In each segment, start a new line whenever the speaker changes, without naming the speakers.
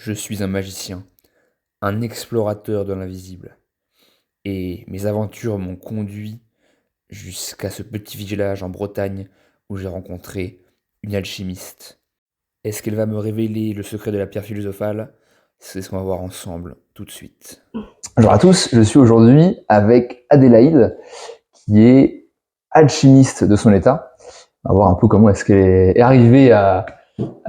Je suis un magicien, un explorateur de l'invisible. Et mes aventures m'ont conduit jusqu'à ce petit village en Bretagne où j'ai rencontré une alchimiste. Est-ce qu'elle va me révéler le secret de la pierre philosophale? C'est ce qu'on va voir ensemble tout de suite.
Bonjour à tous, je suis aujourd'hui avec Adélaïde, qui est alchimiste de son état. On va voir un peu comment est-ce qu'elle est arrivée à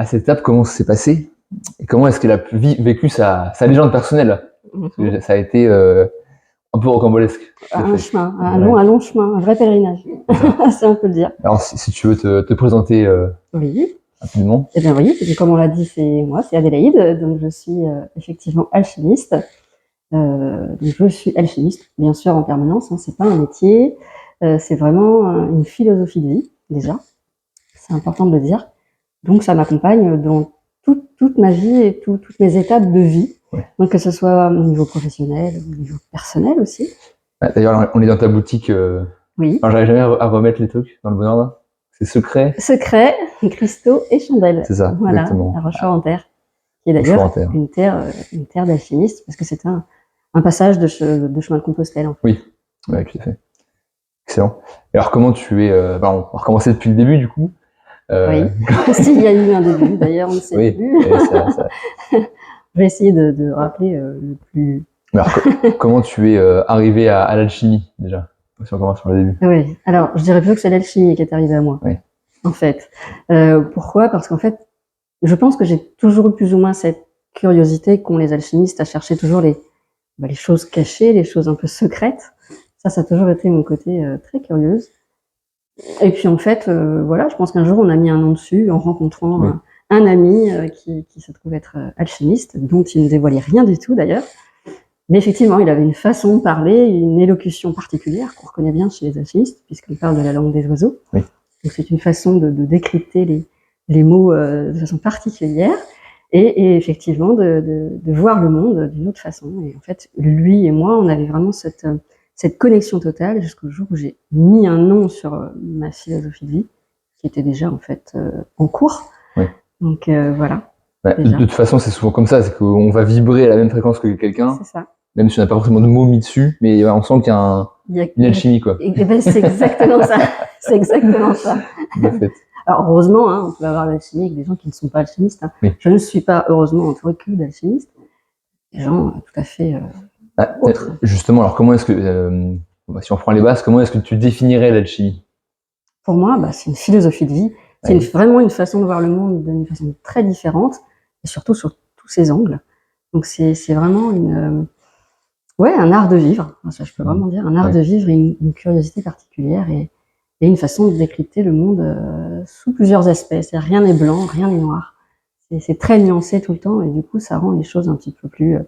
cette étape, comment ça s'est passé, et comment est-ce qu'elle a vécu sa légende personnelle. Parce que ça a été un peu rocambolesque.
Un chemin, un long chemin, un vrai pèlerinage, ça on peut le dire.
Alors si tu veux te présenter
Oui.
rapidement.
Eh bien oui, comme on l'a dit, c'est moi, c'est Adélaïde, donc je suis effectivement alchimiste. Donc je suis alchimiste, bien sûr en permanence, hein, c'est pas un métier, c'est vraiment une philosophie de vie, déjà, c'est important de le dire. Donc ça m'accompagne dans toute ma vie et toutes mes étapes de vie, donc que ce soit au niveau professionnel, au niveau personnel aussi.
D'ailleurs, on est dans ta boutique.
Oui.
Alors, j'arrive jamais à remettre les trucs dans le bon ordre. C'est secret.
Secret, cristaux et chandelles.
C'est ça,
voilà,
exactement.
à Rochefort-en-Terre, qui est d'ailleurs une terre d'alchimistes, parce que c'est un passage de chemin de Compostelle, en fait.
Oui, ouais, tout à fait. Excellent. Et alors, comment tu es on va recommencer depuis le début, du coup.
Oui, s'il y a eu un début, d'ailleurs, on ne sait plus.
Ça...
Je vais essayer de rappeler le plus...
Alors, comment tu es arrivé à l'alchimie, déjà, si on commence par le début?
Oui, alors, je dirais plutôt que c'est l'alchimie qui est arrivée à moi, en fait. Pourquoi? Parce qu'en fait, je pense que j'ai toujours eu plus ou moins cette curiosité qu'ont les alchimistes à chercher toujours les choses cachées, les choses un peu secrètes. Ça a toujours été mon côté très curieuse. Et puis en fait, voilà, je pense qu'un jour on a mis un nom dessus en rencontrant un ami qui se trouve être alchimiste, dont il ne dévoilait rien du tout d'ailleurs. Mais effectivement, il avait une façon de parler, une élocution particulière qu'on reconnaît bien chez les alchimistes, puisqu'il parle de la langue des oiseaux.
Oui.
Donc c'est une façon de décrypter les mots de façon particulière. Et effectivement de voir le monde d'une autre façon. Et en fait, lui et moi, on avait vraiment cette connexion totale jusqu'au jour où j'ai mis un nom sur ma philosophie de vie, qui était déjà en fait en cours.
Oui.
Donc voilà.
De toute façon, c'est souvent comme ça, c'est qu'on va vibrer à la même fréquence que quelqu'un.
C'est ça.
Même si on n'a pas forcément de mots mis dessus, mais on sent qu'il y a une alchimie, quoi.
Et ben, c'est exactement ça. C'est exactement ça. Alors, heureusement, hein, on peut avoir l'alchimie avec des gens qui ne sont pas alchimistes. Hein. Oui. Je ne suis pas, heureusement, entouré que d'alchimistes. Des gens tout à fait autres.
Justement, alors comment est-ce que, si on prend les bases, comment est-ce que tu définirais l'alchimie?
Pour moi, c'est une philosophie de vie. C'est vraiment une façon de voir le monde d'une façon très différente, et surtout sur tous ses angles. Donc, c'est vraiment un art de vivre. Ça, je peux vraiment dire. Un art de vivre et une curiosité particulière et une façon de décrypter le monde sous plusieurs aspects. C'est rien n'est blanc, rien n'est noir. C'est très nuancé tout le temps et du coup, ça rend les choses un petit peu plus,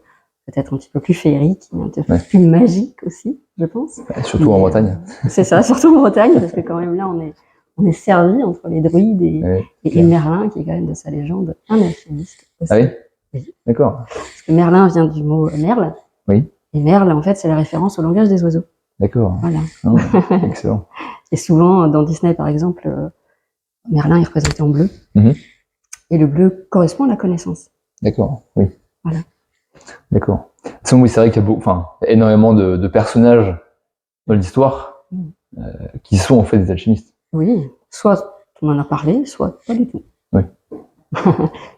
peut-être un petit peu plus féeriques, un petit peu plus magiques aussi, je pense.
Surtout en Bretagne.
C'est ça, surtout en Bretagne, parce que quand même là, on est servi entre les druides et Merlin, qui est quand même de sa légende un alchimiste aussi.
Ah oui? Oui. D'accord.
Parce que Merlin vient du mot merle.
Oui.
Et merle, en fait, c'est la référence au langage des oiseaux.
D'accord.
Voilà.
Oh, excellent.
Et souvent, dans Disney, par exemple, Merlin est représenté en bleu. Et le bleu correspond à la connaissance.
D'accord, oui.
Voilà.
D'accord. De toute façon, oui, c'est vrai qu'il y a énormément de personnages dans l'histoire qui sont en fait des alchimistes.
Oui, soit on en a parlé, soit pas du tout.
Oui.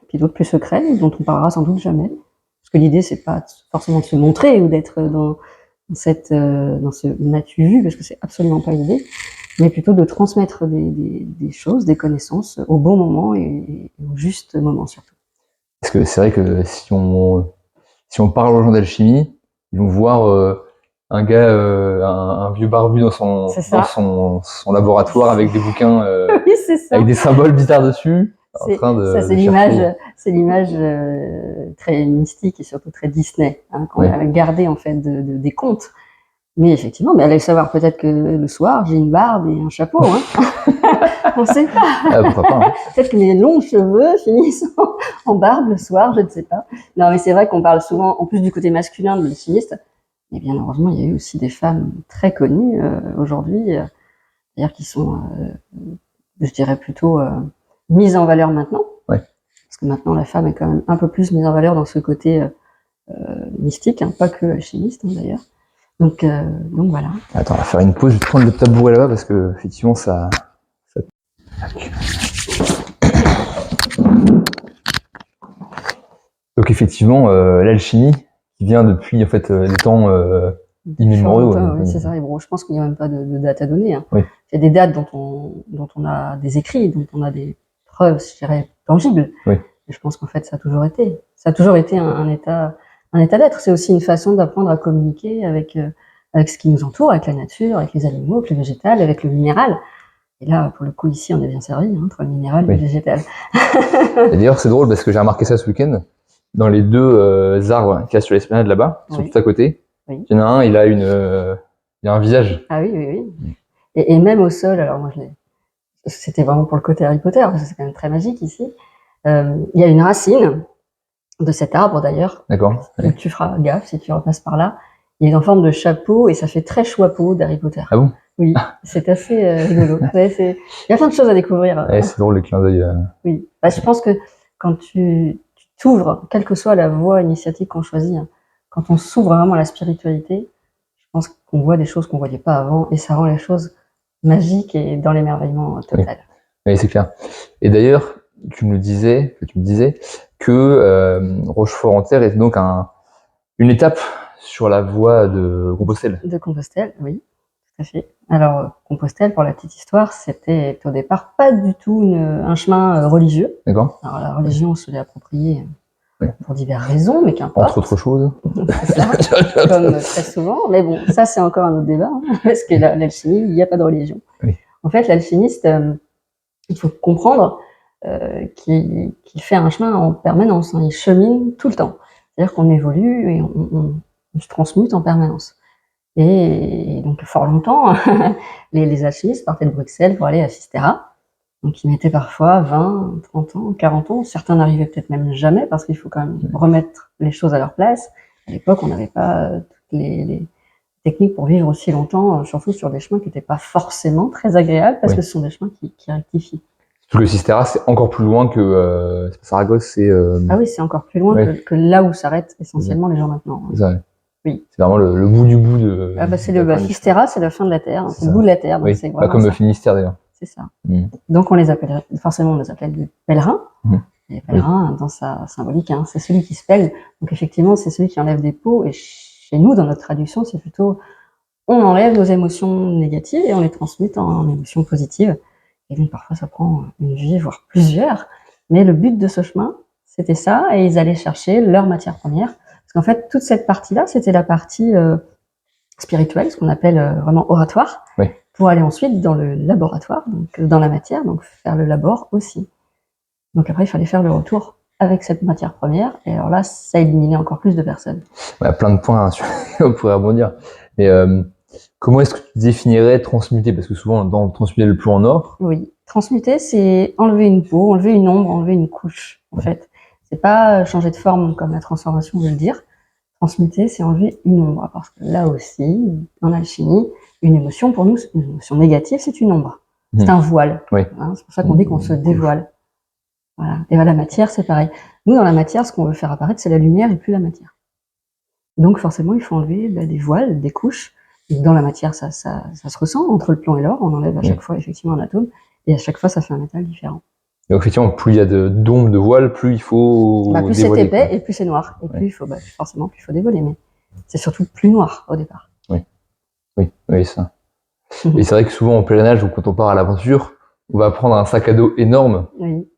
Puis d'autres plus secrets, dont on parlera sans doute jamais. Parce que l'idée, c'est pas forcément de se montrer ou d'être dans ce m'as-tu vu, parce que c'est absolument pas l'idée, mais plutôt de transmettre des choses, des connaissances au bon moment et au juste moment surtout.
Parce que c'est vrai que si on parle aux gens d'alchimie, ils vont voir un gars, un vieux barbu dans son laboratoire avec des bouquins,
oui, c'est ça.
avec des symboles bizarres dessus. C'est
l'image très mystique et surtout très Disney, hein, qu'on a gardé en fait des contes. Mais effectivement, allez savoir peut-être que le soir j'ai une barbe et un chapeau. Hein. On ne sait pas.
Pourquoi pas, hein.
Peut-être que mes longs cheveux finissent en barbe le soir, je ne sais pas. Non, mais c'est vrai qu'on parle souvent, en plus du côté masculin de l'alchimiste, mais bien heureusement il y a eu aussi des femmes très connues aujourd'hui, d'ailleurs qui sont, je dirais plutôt mises en valeur maintenant.
Ouais.
Parce que maintenant la femme est quand même un peu plus mise en valeur dans ce côté mystique, hein, pas que alchimiste hein, d'ailleurs. Donc voilà.
Attends, on va faire une pause, je vais prendre le tabouret là-bas parce que effectivement ça... Donc effectivement, l'alchimie qui vient depuis en fait les temps immémoriaux.
Oui, c'est ça. Et bon, je pense qu'il n'y a même pas de date à donner. Hein.
Oui.
Il y a des dates dont on a des écrits, dont on a des preuves, je dirais, tangibles.
Oui.
Et je pense qu'en fait, ça a toujours été. Ça a toujours été un état d'être. C'est aussi une façon d'apprendre à communiquer avec ce qui nous entoure, avec la nature, avec les animaux, avec le végétal, avec le minéral. Et là, pour le coup, ici, on est bien servi hein, entre le minéral et le végétal.
Et d'ailleurs, c'est drôle parce que j'ai remarqué ça ce week-end. Dans les deux arbres qu'il y a sur l'esplanade là-bas, qui sont tout à côté, il y en a un, il a un visage.
Ah oui, oui, oui. Et même au sol, alors moi, c'était vraiment pour le côté Harry Potter, parce que c'est quand même très magique ici. Il y a une racine de cet arbre d'ailleurs.
D'accord.
Oui. Tu feras gaffe si tu repasses par là. Il est en forme de chapeau et ça fait très choix-peau d'Harry Potter.
Ah bon?
Oui, c'est assez rigolo. Il y a plein de choses à découvrir.
Ouais, c'est drôle le clin d'œil.
Oui, bah, je pense que quand tu t'ouvres, quelle que soit la voie initiatique qu'on choisit, hein, quand on s'ouvre vraiment à la spiritualité, je pense qu'on voit des choses qu'on voyait pas avant et ça rend les choses magiques et dans l'émerveillement total.
Oui, c'est clair. Et d'ailleurs, tu me disais que Rochefort-en-Terre est donc une étape sur la voie de Compostelle.
De Compostelle, oui, tout à fait. Alors, Compostelle, pour la petite histoire, c'était au départ pas du tout un chemin religieux.
D'accord.
Alors, la religion se l'est appropriée pour diverses raisons, mais qu'importe.
Entre autres choses.
C'est ça, comme très souvent. Mais bon, ça, c'est encore un autre débat, hein, parce que l'alchimie, il n'y a pas de religion.
Oui.
En fait, l'alchimiste, il faut comprendre qu'il fait un chemin en permanence. Hein, il chemine tout le temps. C'est-à-dire qu'on évolue et on se transmute en permanence. Et donc, fort longtemps, les alchimistes partaient de Bruxelles pour aller à Fisterra. Donc, ils mettaient parfois 20, 30 ans, 40 ans. Certains n'arrivaient peut-être même jamais parce qu'il faut quand même remettre les choses à leur place. À l'époque, on n'avait pas toutes les techniques pour vivre aussi longtemps, surtout sur des chemins qui n'étaient pas forcément très agréables parce que ce sont des chemins qui rectifient.
Parce que Fisterra, c'est encore plus loin que Saragosse.
Ah oui, c'est encore plus loin que là où s'arrêtent essentiellement les gens maintenant.
C'est ça,
oui.
C'est vraiment le bout du bout de.
Ah bah Fisterra, c'est la fin de la terre, hein, c'est le bout de la terre. Donc
oui,
c'est
pas comme le Finistère d'ailleurs.
C'est ça. Donc on les appelle forcément des pèlerins. Les pèlerins, dans sa symbolique, hein, c'est celui qui se pèle. Donc effectivement, c'est celui qui enlève des peaux. Et chez nous, dans notre traduction, c'est plutôt on enlève nos émotions négatives et on les transmute en émotions positives. Et donc parfois ça prend une vie, voire plusieurs. Mais le but de ce chemin, c'était ça, et ils allaient chercher leur matière première. Parce qu'en fait, toute cette partie-là, c'était la partie spirituelle, ce qu'on appelle vraiment oratoire, pour aller ensuite dans le laboratoire, donc dans la matière, donc faire le labor aussi. Donc après, il fallait faire le retour avec cette matière première, et alors là, ça éliminait encore plus de personnes.
Il y a plein de points, hein, on pourrait rebondir. Mais comment est-ce que tu définirais transmuter? Parce que souvent, dans transmuter le plomb en or.
Oui, transmuter, c'est enlever une peau, enlever une ombre, enlever une couche, en fait. C'est pas changer de forme comme la transformation veut le dire. Transmuter, c'est enlever une ombre. Parce que là aussi, en alchimie, une émotion, pour nous, une émotion négative, c'est une ombre. C'est un voile.
Oui.
Hein, c'est pour ça qu'on dit qu'on se dévoile. Voilà. Et la matière, c'est pareil. Nous, dans la matière, ce qu'on veut faire apparaître, c'est la lumière et plus la matière. Donc, forcément, il faut enlever des voiles, des couches. Et dans la matière, ça se ressent. Entre le plomb et l'or, on enlève à chaque fois, effectivement, un atome. Et à chaque fois, ça fait un métal différent.
Donc, effectivement, plus il y a d'ombres, de voiles, plus il faut
plus c'est épais et plus c'est noir. Et plus il faut, forcément, plus il faut dévoiler. Mais c'est surtout plus noir au départ.
Oui, ça. Et c'est vrai que souvent, en pèlerinage, ou quand on part à l'aventure, on va prendre un sac à dos énorme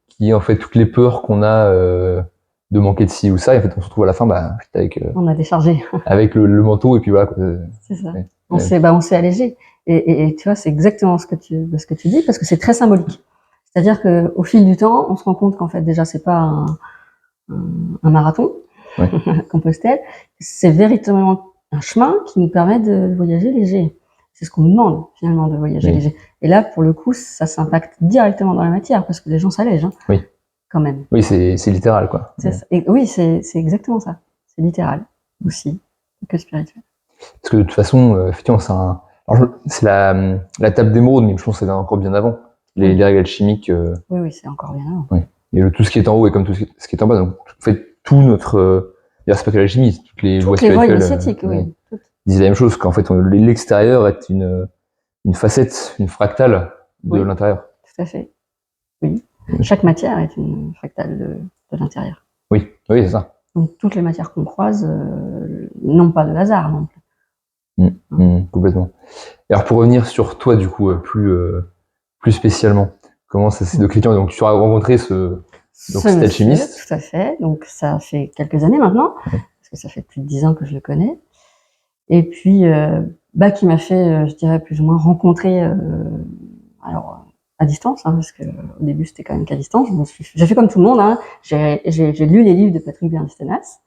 qui est en fait toutes les peurs qu'on a de manquer de ci ou ça. Et en fait, on se retrouve à la fin avec
on a déchargé.
avec le manteau et puis voilà.
C'est ça. On s'est allégé. Et tu vois, c'est exactement ce que tu dis parce que c'est très symbolique. C'est-à-dire que au fil du temps, on se rend compte qu'en fait déjà c'est pas un marathon, Compostelle, c'est véritablement un chemin qui nous permet de voyager léger. C'est ce qu'on nous demande finalement, de voyager léger. Et là, pour le coup, ça s'impacte directement dans la matière parce que les gens s'allègent, hein, quand même.
Oui, c'est littéral quoi.
Et oui, c'est exactement ça. C'est littéral aussi que spirituel.
Parce que de toute façon, effectivement, c'est la table d'émeraude, mais je pense que c'est encore bien avant. Les règles alchimiques.
Oui, c'est encore bien avant.
Oui. Et tout ce qui est en haut est comme tout ce qui est en bas. Donc, en fait, tout notre... D'ailleurs, c'est pas que l'alchimie, toutes les voies
Toutes les voies
spirituelles
initiatiques, oui. Toutes.
disent la même chose, qu'en fait, l'extérieur est une facette, une fractale de
Oui.
l'intérieur.
Tout à fait. Oui. Chaque matière est une fractale de l'intérieur.
Oui, oui, c'est ça.
Donc toutes les matières qu'on croise n'ont pas de hasard non plus.
Complètement. Et alors pour revenir sur toi du coup plus spécialement, comment ça s'est donc tu as rencontré cet alchimiste.
Tout à fait. Donc ça fait quelques années maintenant, parce que ça fait plus de 10 ans que je le connais. Et puis qui m'a fait, je dirais plus ou moins rencontrer, alors à distance, hein, parce que au début c'était quand même qu'à distance. J'ai fait comme tout le monde. Hein. J'ai lu les livres de Patrick Bernstenas,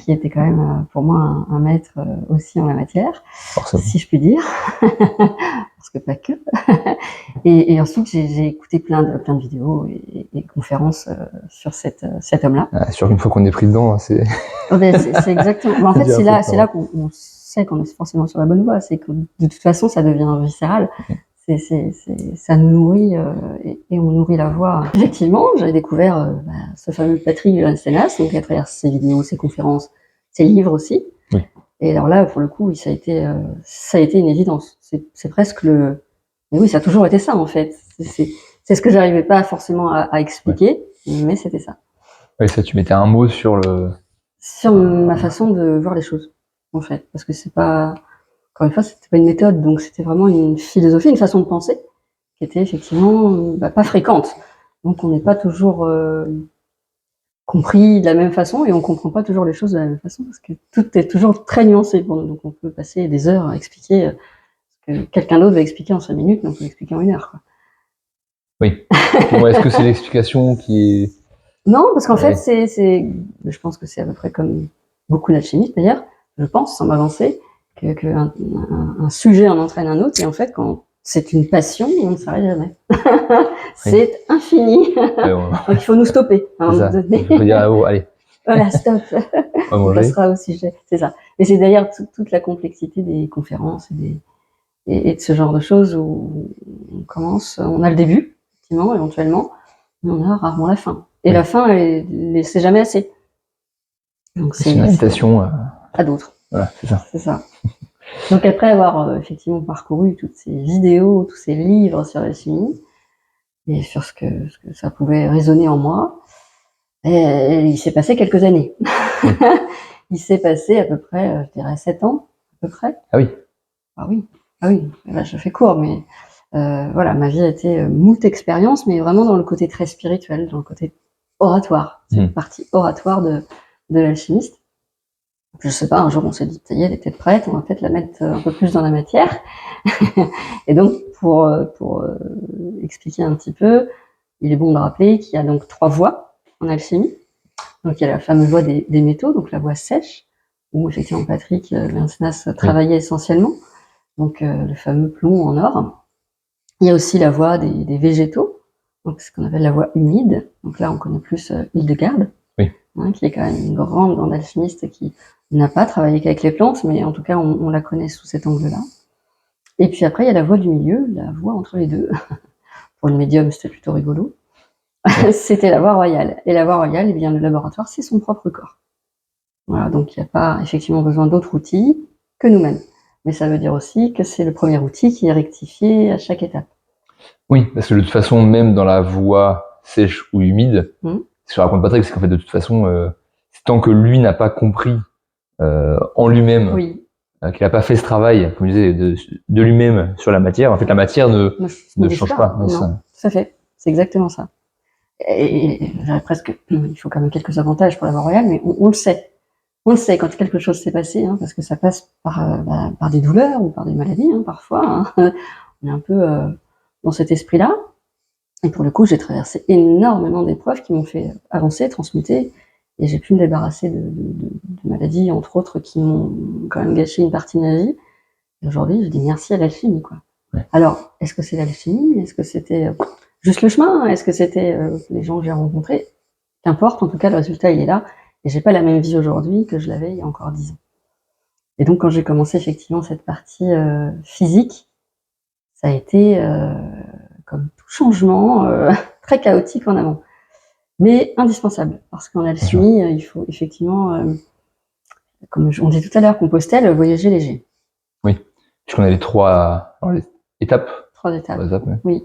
qui était quand même pour moi un maître aussi en la matière,
Forcément.
si je puis dire, parce que pas que. Et ensuite j'ai écouté plein de vidéos et conférences sur cet homme-là.
Ah, sûr qu'une fois qu'on est pris dedans, c'est.
C'est exactement. Mais en fait, c'est là qu'on sait qu'on est forcément sur la bonne voie. C'est que de toute façon, ça devient viscéral. Ça nous nourrit et on nourrit la voix. Effectivement, j'avais découvert ce fameux Patrick Bernstenas, donc à travers ses vidéos, ses conférences, ses livres aussi.
Oui.
Et alors là, pour le coup, ça a été une évidence. C'est presque le. Mais oui, ça a toujours été ça en fait. C'est ce que j'arrivais pas forcément à expliquer, mais c'était ça.
Oui, ça, tu mettais un mot sur
ma façon de voir les choses, en fait, parce que c'est pas. Encore une fois, c'était pas une méthode, donc c'était vraiment une philosophie, une façon de penser qui était effectivement pas fréquente. Donc on n'est pas toujours compris de la même façon et on comprend pas toujours les choses de la même façon parce que tout est toujours très nuancé pour nous. Donc on peut passer des heures à expliquer ce que quelqu'un d'autre va expliquer en 5 minutes, mais on peut l'expliquer en 1 heure. Quoi.
Oui. Bon, est-ce que c'est l'explication qui est...
Non, parce qu'en fait, je pense que c'est à peu près comme beaucoup d'alchimistes d'ailleurs, je pense, sans m'avancer, un sujet en entraîne un autre, et en fait, quand c'est une passion, on ne s'arrête jamais. C'est infini. Donc il faut nous stopper à un moment donné.
Il faut dire, oh, allez.
Voilà, stop. On passera au sujet, c'est ça. Et c'est d'ailleurs toute la complexité des conférences et de ce genre de choses où on commence, on a le début, effectivement, éventuellement, mais on a rarement la fin. Et la fin, c'est jamais assez. Donc
c'est une invitation
à d'autres.
Voilà, c'est ça.
C'est ça. Donc après avoir effectivement parcouru toutes ces vidéos, tous ces livres sur l'alchimie, et sur ce que ça pouvait résonner en moi, il s'est passé quelques années. Il s'est passé à peu près, je dirais 7 ans, à peu près.
Ah oui.
Ah oui. Ah oui. Là, je fais court, mais voilà, ma vie a été moult expériences, mais vraiment dans le côté très spirituel, dans le côté oratoire, cette partie oratoire de l'alchimiste. Je sais pas, un jour on s'est dit, ça y est, elle est peut-être prête, on va peut-être la mettre un peu plus dans la matière. Et donc, pour expliquer un petit peu, il est bon de rappeler qu'il y a donc 3 voies en alchimie. Donc, il y a la fameuse voie des métaux, donc la voie sèche, où effectivement Patrick Bernstenas travaillait essentiellement. Donc, le fameux plomb en or. Il y a aussi la voie des végétaux, donc ce qu'on appelle la voie humide. Donc là, on connaît plus Hildegarde, qui est quand même une grande alchimiste qui n'a pas travaillé qu'avec les plantes, mais en tout cas, on la connaît sous cet angle-là. Et puis après, il y a la voie du milieu, la voie entre les deux. Pour le médium, c'était plutôt rigolo. C'était la voie royale. Et la voie royale, eh bien, le laboratoire, c'est son propre corps. Voilà, donc il n'y a pas effectivement besoin d'autres outils que nous-mêmes. Mais ça veut dire aussi que c'est le premier outil qui est rectifié à chaque étape.
Oui, parce que de toute façon, même dans la voie sèche ou humide, ce que raconte Patrick, c'est qu'en fait, de toute façon, tant que lui n'a pas compris en lui-même, qu'il n'a pas fait ce travail, comme je disais, de lui-même sur la matière, en fait, la matière ne change pas.
Non, tout à fait. C'est exactement ça. Et j'aurais presque, il faut quand même quelques avantages pour la voie royale, mais on le sait. On le sait quand quelque chose s'est passé, parce que ça passe par des douleurs ou par des maladies, parfois. On est un peu dans cet esprit-là. Et pour le coup, j'ai traversé énormément d'épreuves qui m'ont fait avancer, transmuter, et j'ai pu me débarrasser de maladies, entre autres, qui m'ont quand même gâché une partie de ma vie. Et aujourd'hui, je dis merci à l'alchimie, quoi. Ouais. Alors, est-ce que c'est l'alchimie? Est-ce que c'était juste le chemin? Est-ce que c'était les gens que j'ai rencontrés? Qu'importe, en tout cas, le résultat, il est là. Et j'ai pas la même vie aujourd'hui que je l'avais il y a encore 10 ans. Et donc, quand j'ai commencé effectivement cette partie physique, ça a été comme tout changement très chaotique en amont. mais indispensable, parce qu'en alchimie, il faut effectivement, comme on disait tout à l'heure, Compostelle, voyager léger.
Oui, puisqu'on a les 3 étapes.
3 étapes.
3 étapes, ouais.
Oui,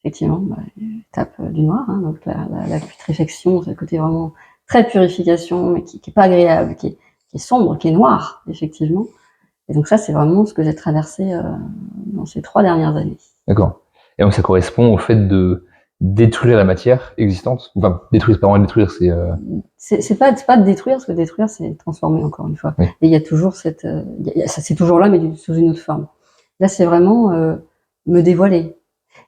effectivement. L'étape du noir, hein, donc la putréfaction, c'est le côté vraiment très purification, mais qui est pas agréable, qui est sombre, qui est noir, effectivement. Et donc ça, c'est vraiment ce que j'ai traversé dans ces 3 dernières années.
D'accord. Et donc ça correspond au fait de détruire la matière existante. Enfin, détruire, c'est pas vraiment détruire,
c'est pas de détruire, parce que détruire, c'est transformer, encore une fois.
Oui.
Et il y a toujours cette, ça c'est toujours là, mais sous une autre forme. Là, c'est vraiment me dévoiler.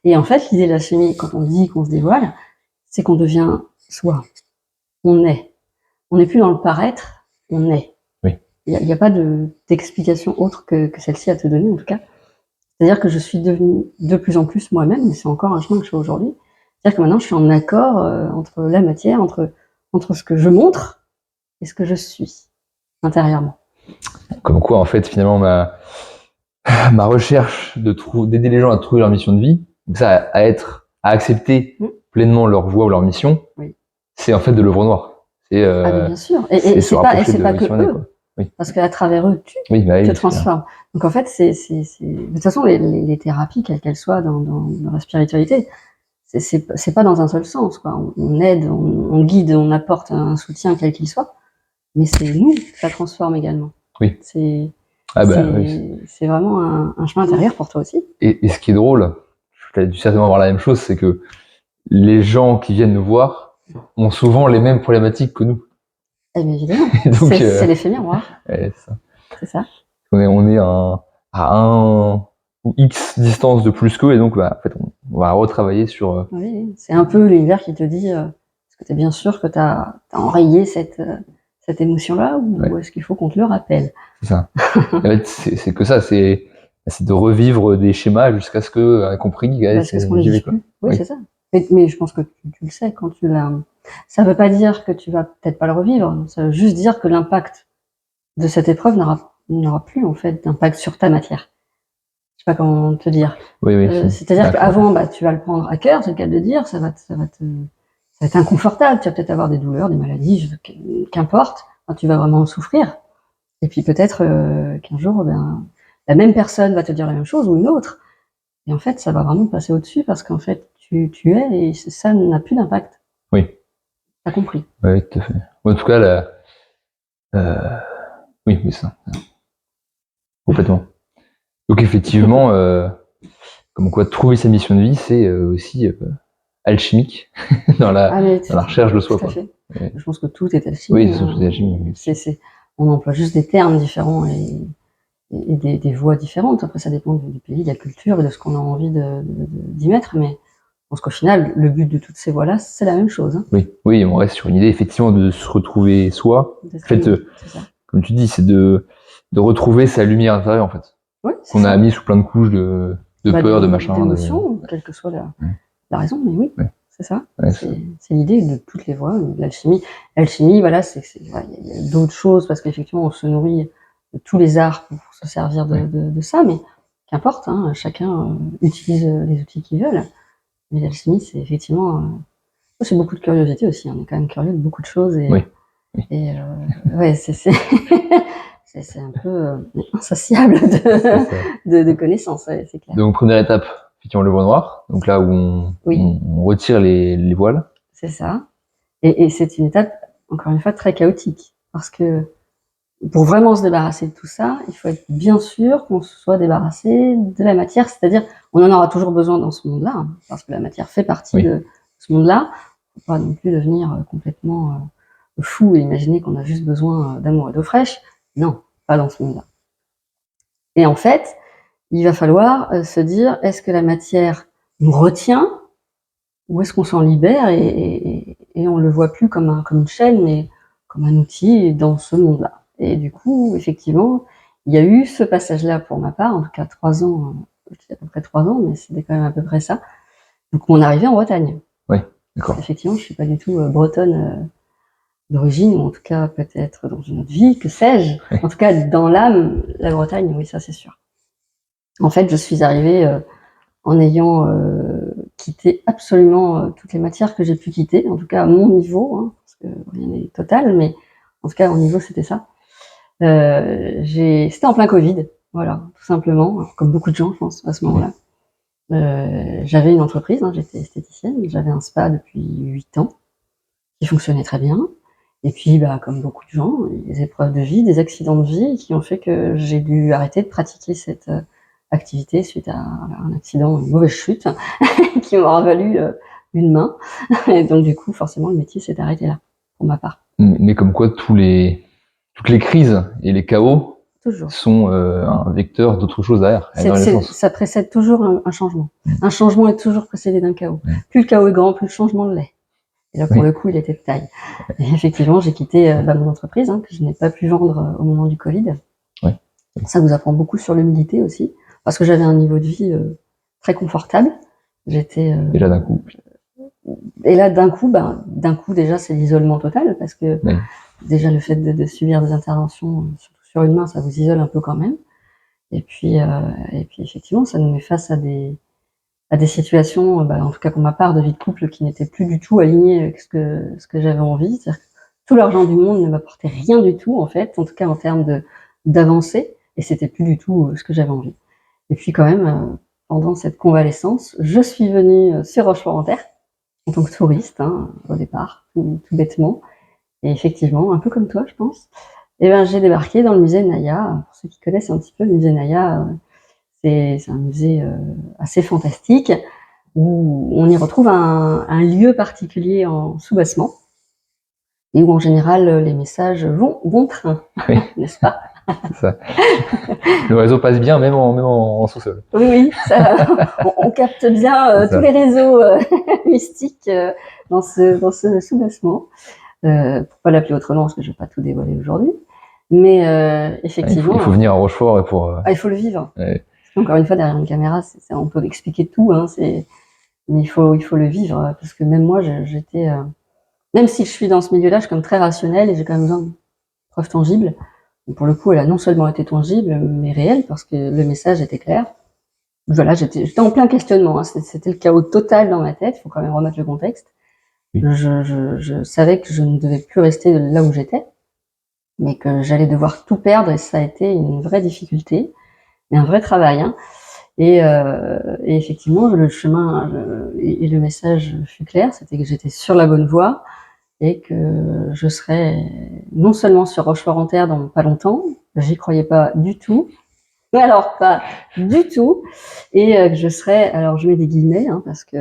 Et en fait, l'idée de la chimie, quand on dit qu'on se dévoile, c'est qu'on devient soi. On est. On n'est plus dans le paraître, on est.
Oui.
Il y a pas d'explication autre que celle-ci à te donner, en tout cas. C'est-à-dire que je suis devenue de plus en plus moi-même, mais c'est encore un chemin que je fais aujourd'hui. C'est-à-dire que maintenant, je suis en accord entre la matière, entre ce que je montre et ce que je suis intérieurement.
Comme quoi, en fait, finalement, ma recherche d'aider les gens à trouver leur mission de vie, ça, à accepter pleinement leur voie ou leur mission,
Oui.
c'est en fait de l'œuvre noire. C'est
mais bien sûr. Et c'est pas que eux.
Oui.
Parce qu'à travers eux, tu te transformes. Donc en fait, de toute façon, les thérapies, quelles qu'elles soient dans la spiritualité, c'est pas dans un seul sens, quoi. On aide, on guide, on apporte un soutien quel qu'il soit, mais c'est nous que ça transforme également.
Oui.
C'est vraiment un chemin intérieur pour toi aussi.
Et ce qui est drôle, tu as dû certainement voir la même chose, c'est que les gens qui viennent nous voir ont souvent les mêmes problématiques que nous.
Eh bien évidemment, c'est l'effet miroir.
Ouais, c'est ça.
C'est ça.
On est à un ou X distance de plus qu'eux, et donc en fait, on va retravailler sur...
Oui, c'est un peu l'univers qui te dit est-ce que tu es bien sûr que tu as enrayé cette émotion-là, ou est-ce qu'il faut qu'on te le rappelle?
C'est ça. En fait, c'est que ça, c'est de revivre des schémas jusqu'à ce que ait compris
ce qu'on les dit plus. Oui, c'est ça. Mais je pense que tu le sais quand tu l'as. Ça veut pas dire que tu vas peut-être pas le revivre, ça veut juste dire que l'impact de cette épreuve n'aura plus en fait d'impact sur ta matière. Je sais pas comment te dire.
Oui.
C'est-à-dire qu'avant, tu vas le prendre à cœur, c'est le cas de le dire, ça va être inconfortable, tu vas peut-être avoir des douleurs, des maladies, qu'importe, tu vas vraiment souffrir. Et puis peut-être qu'un jour, la même personne va te dire la même chose, ou une autre. Et en fait, ça va vraiment passer au-dessus, parce qu'en fait, tu es, et ça n'a plus d'impact.
Oui.
T'as compris.
Oui, tout à fait. En tout cas, oui, ça. Complètement. Donc effectivement, comme quoi trouver sa mission de vie, c'est aussi alchimique dans la recherche de soi.
Tout à fait. Je pense que tout est alchimie.
Oui, tout est alchimie.
On emploie juste des termes différents et des voies différentes. Après, ça dépend du pays, de la culture et de ce qu'on a envie d'y mettre. Mais je pense qu'au final, le but de toutes ces voies-là, c'est la même chose. Hein.
Oui, on reste sur une idée effectivement de se retrouver soi. En fait, comme tu dis, c'est de retrouver sa lumière intérieure, en fait.
Oui,
qu'on a mis sous plein de couches de peur, de machin.
D'émotions, quelle que soit la raison, mais oui, c'est ça. C'est l'idée de toutes les voies, de l'alchimie. L'alchimie, voilà, il y a d'autres choses, parce qu'effectivement, on se nourrit de tous les arts pour se servir de ça, mais qu'importe, hein, chacun utilise les outils qu'il veut. Mais l'alchimie, c'est effectivement... c'est beaucoup de curiosité aussi, on est quand même curieux de beaucoup de choses. Et c'est un peu insatiable de connaissances, c'est clair.
Donc première étape, effectivement, le voile noir, donc là où on retire les voiles.
C'est ça. Et c'est une étape, encore une fois, très chaotique, parce que pour vraiment se débarrasser de tout ça, il faut être bien sûr qu'on se soit débarrassé de la matière, c'est-à-dire on en aura toujours besoin dans ce monde-là, hein, parce que la matière fait partie de ce monde-là. Il ne faut pas non plus devenir complètement fou et imaginer qu'on a juste besoin d'amour et d'eau fraîche. Non, pas dans ce monde-là. Et en fait, il va falloir se dire, est-ce que la matière nous retient, ou est-ce qu'on s'en libère et on le voit plus comme une chaîne, mais comme un outil dans ce monde-là. Et du coup, effectivement, il y a eu ce passage-là pour ma part, en tout cas 3 ans, je dis à peu près 3 ans, mais c'était quand même à peu près ça. Donc mon arrivée en Bretagne.
Oui, d'accord.
Effectivement, je suis pas du tout bretonne d'origine, ou en tout cas peut-être dans une autre vie, que sais-je. En tout cas, dans l'âme, la Bretagne, oui, ça c'est sûr. En fait, je suis arrivée en ayant quitter absolument toutes les matières que j'ai pu quitter, en tout cas à mon niveau, hein, parce que rien n'est total, mais en tout cas au niveau c'était ça. C'était en plein Covid, voilà, tout simplement, comme beaucoup de gens, je pense, à ce moment-là. J'avais une entreprise, hein, j'étais esthéticienne, j'avais un spa depuis 8 ans, qui fonctionnait très bien. Et puis, comme beaucoup de gens, des épreuves de vie, des accidents de vie qui ont fait que j'ai dû arrêter de pratiquer cette activité suite à un accident, une mauvaise chute, qui m'aura valu une main. Et donc, du coup, forcément, le métier s'est arrêté là, pour ma part.
Mais comme quoi, toutes les crises et les chaos
Toujours.
sont un vecteur d'autre chose derrière.
Ça précède toujours un changement. Un changement est toujours précédé d'un chaos. Plus le chaos est grand, plus le changement l'est. Et là, pour le coup, il était de taille. Et effectivement, j'ai quitté mon entreprise, hein, que je n'ai pas pu vendre au moment du Covid.
Ouais.
Ça vous apprend beaucoup sur l'humilité aussi, parce que j'avais un niveau de vie très confortable. J'étais.
Et là, d'un coup.
Et là, d'un coup, déjà, c'est l'isolement total, parce que déjà le fait de subir des interventions, surtout sur une main, ça vous isole un peu quand même. Et puis effectivement, ça nous met face à des situations, en tout cas pour ma part, de vie de couple qui n'étaient plus du tout alignées avec ce que j'avais envie. C'est-à-dire que tout l'argent du monde ne m'apportait rien du tout, en fait, en tout cas en termes d'avancée, et c'était plus du tout ce que j'avais envie. Et puis quand même, pendant cette convalescence, je suis venue sur Rochefort-en-Terre, en tant que touriste, hein, au départ, tout bêtement. Et effectivement, un peu comme toi, je pense, j'ai débarqué dans le musée Naya. Pour ceux qui connaissent un petit peu le musée Naya, c'est un musée assez fantastique où on y retrouve un lieu particulier en soubassement et où en général les messages vont bon train,
oui.
N'est-ce pas?
Ça. Le réseau passe bien, même en sous-sol.
Oui, ça, on capte bien tous les réseaux mystiques dans ce soubassement. Pour pas l'appeler autrement, parce que je vais pas tout dévoiler aujourd'hui. Mais effectivement,
il faut venir à Rochefort pour.
Il faut le vivre.
Ouais.
Encore une fois, derrière une caméra, on peut expliquer tout, hein, mais il faut le vivre, parce que même moi, j'étais, même si je suis dans ce milieu-là, je suis comme très rationnelle et j'ai quand même besoin de preuves tangibles. Et pour le coup, elle a non seulement été tangible, mais réelle, parce que le message était clair. Voilà, j'étais en plein questionnement, hein, c'était le chaos total dans ma tête, il faut quand même remettre le contexte. Oui. Je savais que je ne devais plus rester là où j'étais, mais que j'allais devoir tout perdre, et ça a été une vraie difficulté. Et un vrai travail, hein. Et effectivement, le chemin et le message fut clair, c'était que j'étais sur la bonne voie et que je serais non seulement sur Rochefort-en-Terre dans pas longtemps, j'y croyais pas du tout, mais alors pas du tout, et que je serais, alors je mets des guillemets, hein, parce que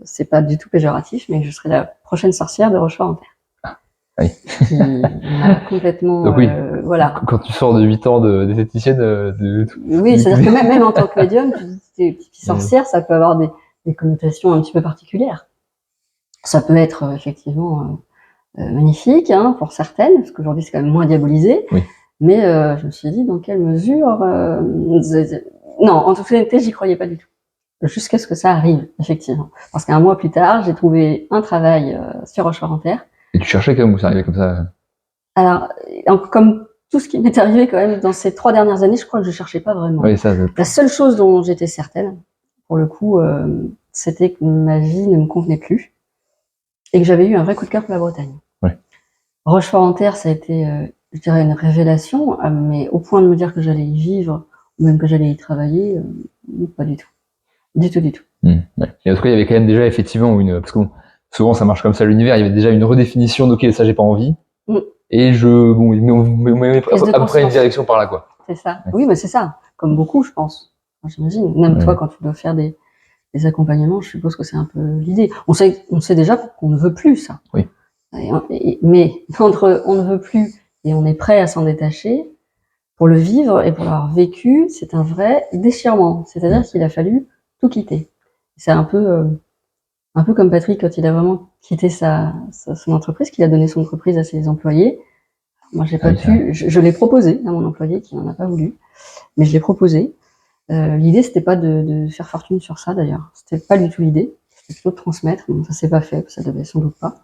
c'est pas du tout péjoratif, mais que je serais la prochaine sorcière de Rochefort-en-Terre.
Oui.
Qui m'a complètement,
donc oui,
voilà.
Quand tu sors de 8 ans d'esthéticienne,
oui, c'est-à-dire que même en tant que médium, tu dis que t'es petite sorcière, ça peut avoir des connotations un petit peu particulières. Ça peut être effectivement magnifique, hein, pour certaines, parce qu'aujourd'hui c'est quand même moins diabolisé.
Oui.
Mais je me suis dit dans quelle mesure, non, en toute honnêteté, j'y croyais pas du tout. Jusqu'à ce que ça arrive, effectivement. Parce qu'un mois plus tard, j'ai trouvé un travail sur Rochefort-en-Terre.
Et tu cherchais quand même où ça arrivait comme ça?
Alors, comme tout ce qui m'est arrivé quand même dans ces 3 dernières années, je crois que je cherchais pas vraiment.
Oui, ça.
La seule chose dont j'étais certaine, pour le coup, c'était que ma vie ne me convenait plus et que j'avais eu un vrai coup de cœur pour la Bretagne.
Ouais.
Rochefort-en-Terre, ça a été, je dirais, une révélation, mais au point de me dire que j'allais y vivre, ou même que j'allais y travailler, pas du tout. Du tout.
Ouais. Et en tout cas, il y avait quand même déjà effectivement parce que bon, souvent ça marche comme ça l'univers, il y avait déjà une redéfinition d'ok, ça j'ai pas envie. Et on met à peu près une direction par là, quoi.
C'est ça. Ouais. Oui, mais c'est ça. Comme beaucoup, je pense. Enfin, j'imagine. Même toi, quand tu dois faire des accompagnements, je suppose que c'est un peu l'idée. On sait déjà qu'on ne veut plus ça.
Oui.
Mais entre on ne veut plus et on est prêt à s'en détacher, pour le vivre et pour l'avoir vécu, c'est un vrai déchirement. C'est-à-dire qu'il a fallu tout quitter. C'est un peu comme Patrick quand il a vraiment quitté son entreprise, qu'il a donné son entreprise à ses employés. Moi, j'ai pas pu. Je l'ai proposé à mon employé qui n'en a pas voulu, mais je l'ai proposé. L'idée, c'était pas de faire fortune sur ça, d'ailleurs. C'était pas du tout l'idée. C'était plutôt de transmettre. Donc, ça s'est pas fait. Ça devait sans doute pas.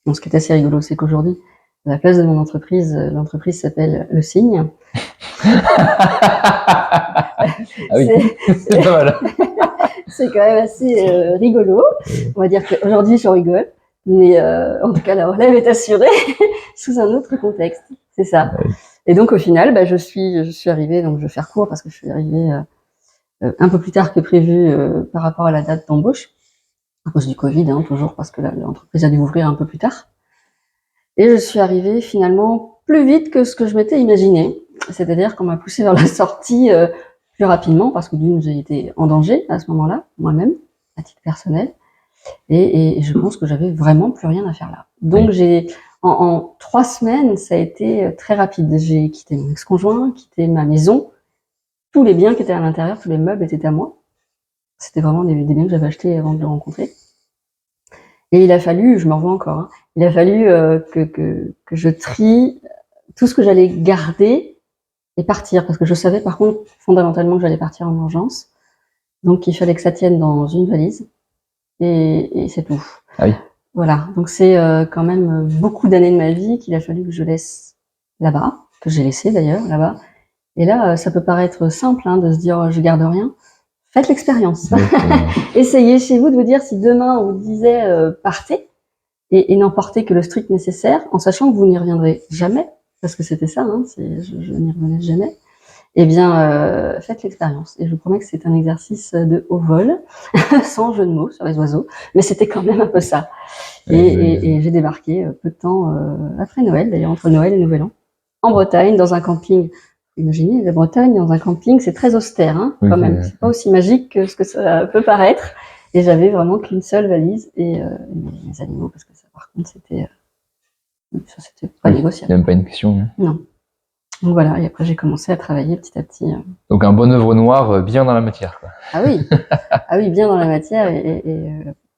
Donc, ce qui est assez rigolo, c'est qu'aujourd'hui, à la place de mon entreprise, l'entreprise s'appelle Le Cygne.
Ah oui, c'est pas mal.
C'est quand même assez rigolo. On va dire qu'aujourd'hui, je rigole. Mais en tout cas, la relève est assurée sous un autre contexte. C'est ça.
Oui.
Et donc, au final, je suis arrivée, donc je vais faire court parce que je suis arrivée un peu plus tard que prévu par rapport à la date d'embauche, à cause du Covid, hein, toujours, parce que l'entreprise a dû ouvrir un peu plus tard. Et je suis arrivée finalement plus vite que ce que je m'étais imaginé. C'est-à-dire qu'on m'a poussée vers la sortie plus rapidement, parce que d'une, j'ai été en danger à ce moment-là, moi-même, à titre personnel. Et je pense que j'avais vraiment plus rien à faire là. Donc en 3 semaines, ça a été très rapide. J'ai quitté mon ex-conjoint, quitté ma maison, tous les biens qui étaient à l'intérieur, tous les meubles étaient à moi. C'était vraiment des biens que j'avais achetés avant de le rencontrer. Et il a fallu, je m'en revois encore, hein, il a fallu que je trie tout ce que j'allais garder et partir, parce que je savais par contre fondamentalement que j'allais partir en urgence. Donc il fallait que ça tienne dans une valise. Et c'est tout.
Ah oui.
Voilà, donc c'est quand même beaucoup d'années de ma vie qu'il a fallu que je laisse là-bas, que j'ai laissé d'ailleurs là-bas. Et là, ça peut paraître simple hein, de se dire je garde rien. Faites l'expérience. Essayez chez vous de vous dire si demain on vous disait partez et n'emportez que le strict nécessaire, en sachant que vous n'y reviendrez jamais, parce que c'était ça, hein, je n'y revenais jamais. Eh bien, faites l'expérience. Et je vous promets que c'est un exercice de haut vol, sans jeu de mots sur les oiseaux, mais c'était quand même un peu ça. Et j'ai débarqué peu de temps après Noël, d'ailleurs entre Noël et Nouvel An, en Bretagne, dans un camping. Imaginez, la Bretagne, dans un camping, c'est très austère, hein, quand même. C'est pas aussi magique que ce que ça peut paraître. Et j'avais vraiment qu'une seule valise et mes animaux, parce que ça, par contre, c'était pas négociable.
Même pas une question.
Non. Donc voilà, et après j'ai commencé à travailler petit à petit.
Donc un bon œuvre noire bien dans la matière, quoi.
Ah oui, ah oui, bien dans la matière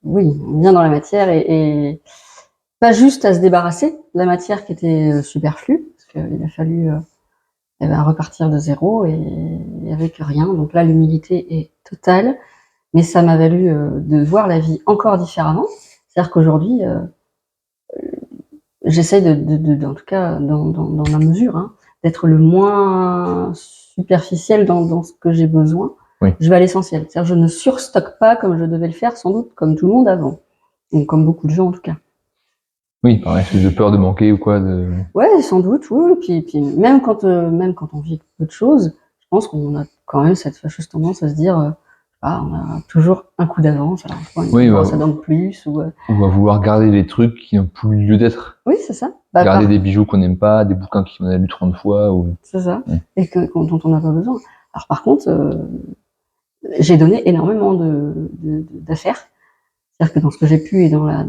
oui, bien dans la matière et pas juste à se débarrasser de la matière qui était superflue, parce qu'il a fallu repartir de zéro et avec rien. Donc là, l'humilité est totale, mais ça m'a valu de voir la vie encore différemment. C'est-à-dire qu'aujourd'hui, j'essaye en tout cas dans ma mesure, hein, d'être le moins superficiel dans ce que j'ai besoin.
Oui.
Je vais à l'essentiel. C'est-à-dire je ne surstocke pas comme je devais le faire, sans doute, comme tout le monde avant. Donc, comme beaucoup de gens, en tout cas.
Oui, par espèce de peur de manquer ou quoi
Ouais, sans doute, oui. Puis même quand on vit peu de choses, je pense qu'on a quand même cette fâcheuse tendance à se dire on a toujours un coup d'avance, alors ça donne plus. Ou
à vouloir garder des trucs qui n'ont plus lieu d'être.
Oui, c'est ça.
Garder des bijoux qu'on n'aime pas, des bouquins qu'on a lus 30 fois.
C'est ça. Et dont on n'a pas besoin. Alors par contre, j'ai donné énormément d'affaires. C'est-à-dire que dans ce que j'ai pu et dans la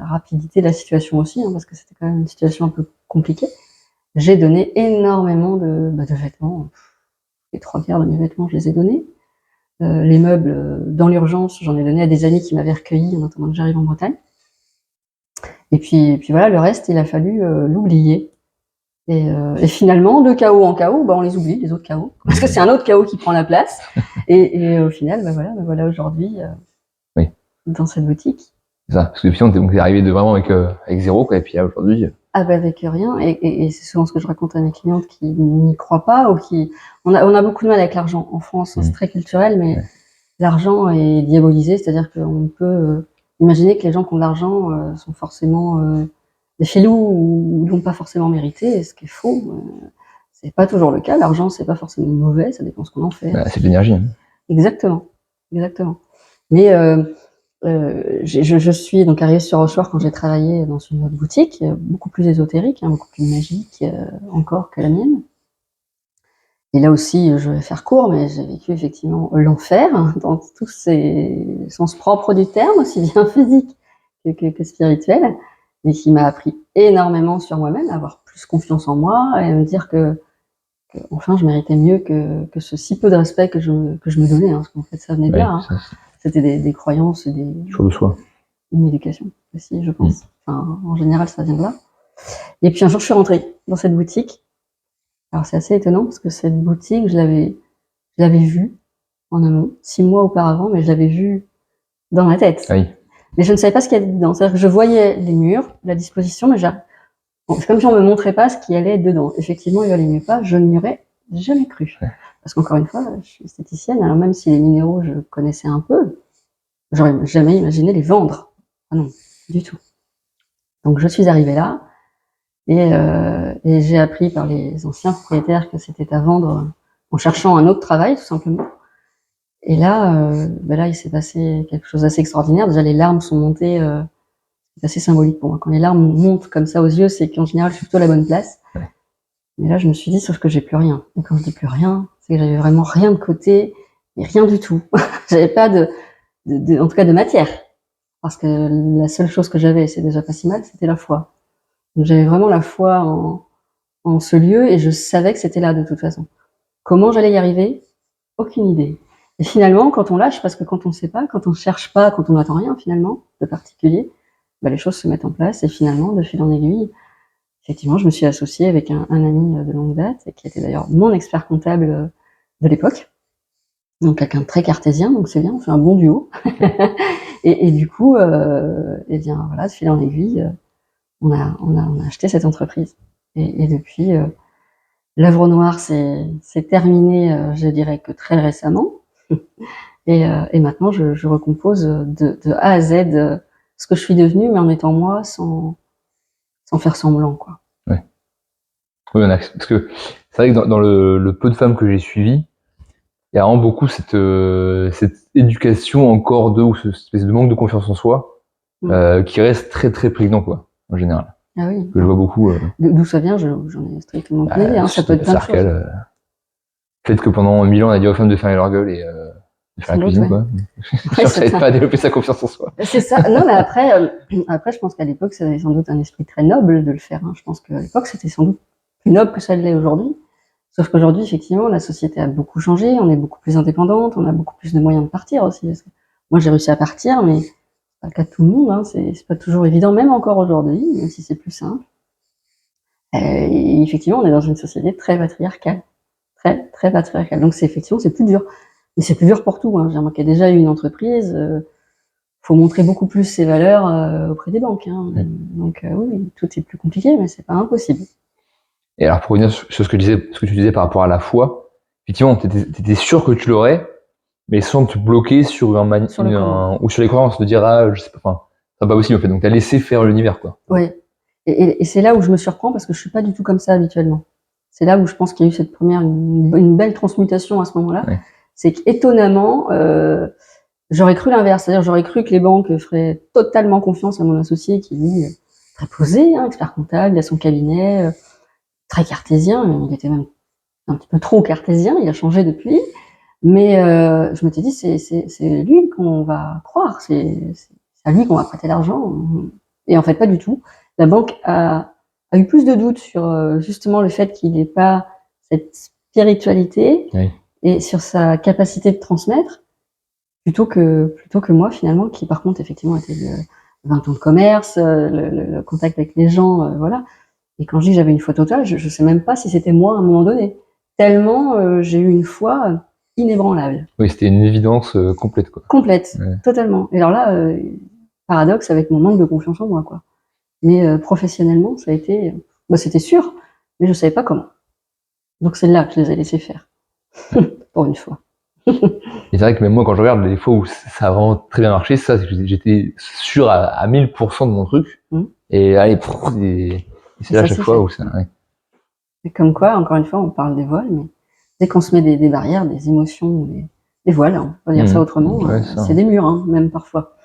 rapidité de la situation aussi, hein, parce que c'était quand même une situation un peu compliquée, j'ai donné énormément de vêtements. Les 3/4 de mes vêtements, je les ai donnés. Les meubles, dans l'urgence, j'en ai donné à des amis qui m'avaient recueilli en attendant que j'arrive en Bretagne. Et puis voilà, le reste, il a fallu l'oublier. Et finalement, de chaos en chaos, on les oublie, les autres chaos. Parce que c'est un autre chaos qui prend la place. Et au final, voilà aujourd'hui dans cette boutique.
C'est ça, parce que finalement, t'es arrivé vraiment avec zéro, quoi, et puis là, aujourd'hui...
avec rien, et c'est souvent ce que je raconte à mes clientes qui n'y croient pas, ou qui... On a beaucoup de mal avec l'argent en France, c'est très culturel, mais l'argent est diabolisé, c'est-à-dire qu'on peut imaginer que les gens qui ont de l'argent sont forcément des filous ou l'ont pas forcément mérité, ce qui est faux. C'est pas toujours le cas, l'argent c'est pas forcément mauvais, ça dépend ce qu'on en fait.
C'est de l'énergie. Hein.
Exactement. Mais je suis donc arrivée sur Rochefort quand j'ai travaillé dans une autre boutique, beaucoup plus ésotérique, hein, beaucoup plus magique encore que la mienne. Et là aussi, je vais faire court, mais j'ai vécu effectivement l'enfer, hein, dans tous ses sens propres du terme, aussi bien physique que spirituel, mais qui m'a appris énormément sur moi-même, à avoir plus confiance en moi et à me dire que enfin je méritais mieux que ce si peu de respect que je me donnais, hein, parce qu'en fait ça venait de là. Hein. C'était des croyances et
Sur le soi.
Une éducation aussi, je pense. Enfin, en général, ça vient de là. Et puis un jour, je suis rentrée dans cette boutique. Alors c'est assez étonnant parce que cette boutique, je l'avais vue en amont, 6 mois auparavant, mais je l'avais vue dans ma tête.
Oui.
Mais je ne savais pas ce qu'il y avait dedans. C'est-à-dire que je voyais les murs, la disposition, mais c'est comme si on me montrait pas ce qu'il y allait dedans. Effectivement, il y allait mieux pas, je n'ignorais jamais cru.
Ouais.
Parce qu'encore une fois, je suis esthéticienne, alors même si les minéraux, je connaissais un peu, j'aurais jamais imaginé les vendre. Ah non, du tout. Donc je suis arrivée là, et j'ai appris par les anciens propriétaires que c'était à vendre en cherchant un autre travail, tout simplement. Et là, là, il s'est passé quelque chose d'assez extraordinaire. Déjà, les larmes sont montées, c'est assez symbolique pour moi. Quand les larmes montent comme ça aux yeux, c'est qu'en général, je suis plutôt à la bonne place.
Ouais.
Mais là, je me suis dit, sauf que j'ai plus rien. Et quand je dis plus rien, c'est que j'avais vraiment rien de côté, mais rien du tout. J'avais pas en tout cas de matière. Parce que la seule chose que j'avais, c'est déjà pas si mal, c'était la foi. Donc j'avais vraiment la foi en ce lieu, et je savais que c'était là de toute façon. Comment j'allais y arriver? Aucune idée. Et finalement, quand on lâche, parce que quand on ne sait pas, quand on ne cherche pas, quand on n'attend rien finalement de particulier, les choses se mettent en place, et finalement, de fil en aiguille, effectivement, je me suis associée avec un ami de longue date, et qui était d'ailleurs mon expert comptable de l'époque. Donc quelqu'un de très cartésien, donc c'est bien, on fait un bon duo. et du coup, et bien voilà, de fil en aiguille, on a acheté cette entreprise. Et depuis, l'œuvre noire c'est terminé, je dirais que très récemment. Et maintenant, je recompose de A à Z ce que je suis devenue, mais en étant moi, sans faire semblant, quoi.
Ouais. Oui, parce que c'est vrai que dans le peu de femmes que j'ai suivies, il y a vraiment beaucoup cette éducation encore ou cette espèce de manque de confiance en soi, qui reste très très prégnant, quoi, en général.
Ah oui.
Que je vois beaucoup.
D'où ça vient, j'en ai strictement aucune idée, ça peut être plein de choses.
Peut-être que pendant 1000 ans, on a dit aux femmes de fermer leur gueule et de faire la cuisine, quoi. Ouais, ça aide pas à développer sa confiance en soi.
C'est ça. Non, mais après, je pense qu'à l'époque, ça avait sans doute un esprit très noble de le faire. Je pense qu'à l'époque, c'était sans doute plus noble que ça l'est aujourd'hui. Sauf qu'aujourd'hui, effectivement, la société a beaucoup changé, on est beaucoup plus indépendante, on a beaucoup plus de moyens de partir aussi. Parce que moi, j'ai réussi à partir, mais c'est pas le cas de tout le monde, c'est pas toujours évident, même encore aujourd'hui, même si c'est plus simple. Et effectivement, on est dans une société très patriarcale. Très, très patriarcale. Donc effectivement, c'est plus dur. Mais c'est plus dur pour tout, hein. Moi qui ai déjà eu une entreprise, faut montrer beaucoup plus ses valeurs auprès des banques, hein. Donc oui, tout est plus compliqué, mais c'est pas impossible.
Et alors pour revenir sur ce que tu disais par rapport à la foi, effectivement, t'étais sûr que tu l'aurais, mais sans te bloquer sur ou sur les croyances, de dire je sais pas, enfin, c'est pas possible en fait. Donc t'as laissé faire l'univers, quoi.
Oui. Et c'est là où je me surprends, parce que je suis pas du tout comme ça habituellement. C'est là où je pense qu'il y a eu cette première, une belle transmutation à ce moment-là. Ouais. C'est qu'étonnamment, j'aurais cru l'inverse. C'est-à-dire, j'aurais cru que les banques feraient totalement confiance à mon associé, qui lui, très posé, expert comptable, il a son cabinet, très cartésien. Il était même un petit peu trop cartésien, il a changé depuis. Mais je m'étais dit, c'est lui qu'on va croire, c'est à lui qu'on va prêter l'argent. Et en fait, pas du tout. La banque a eu plus de doutes sur justement le fait qu'il n'ait pas cette spiritualité, oui, et sur sa capacité de transmettre, plutôt que moi finalement, qui par contre effectivement était 20 ans de commerce, le contact avec les gens, voilà. Et quand je dis que j'avais une foi totale, je sais même pas si c'était moi à un moment donné. Tellement j'ai eu une foi inébranlable.
Oui, c'était une évidence complète, quoi.
Complète, ouais, totalement. Et alors là, paradoxe avec mon manque de confiance en moi, quoi. Mais professionnellement, ça a été, c'était sûr, mais je savais pas comment. Donc c'est là que je les ai laissés faire, pour une fois.
Et c'est vrai que même moi, quand je regarde les fois où ça a vraiment très bien marché, ça, c'est que j'étais sûr à 1000% de mon truc. Et allez, c'est là à chaque fois où ça. Ouais.
Et comme quoi, encore une fois, on parle des voiles, mais dès qu'on se met des barrières, des émotions, des voiles, on peut dire ça autrement, ouais, c'est des murs, même parfois.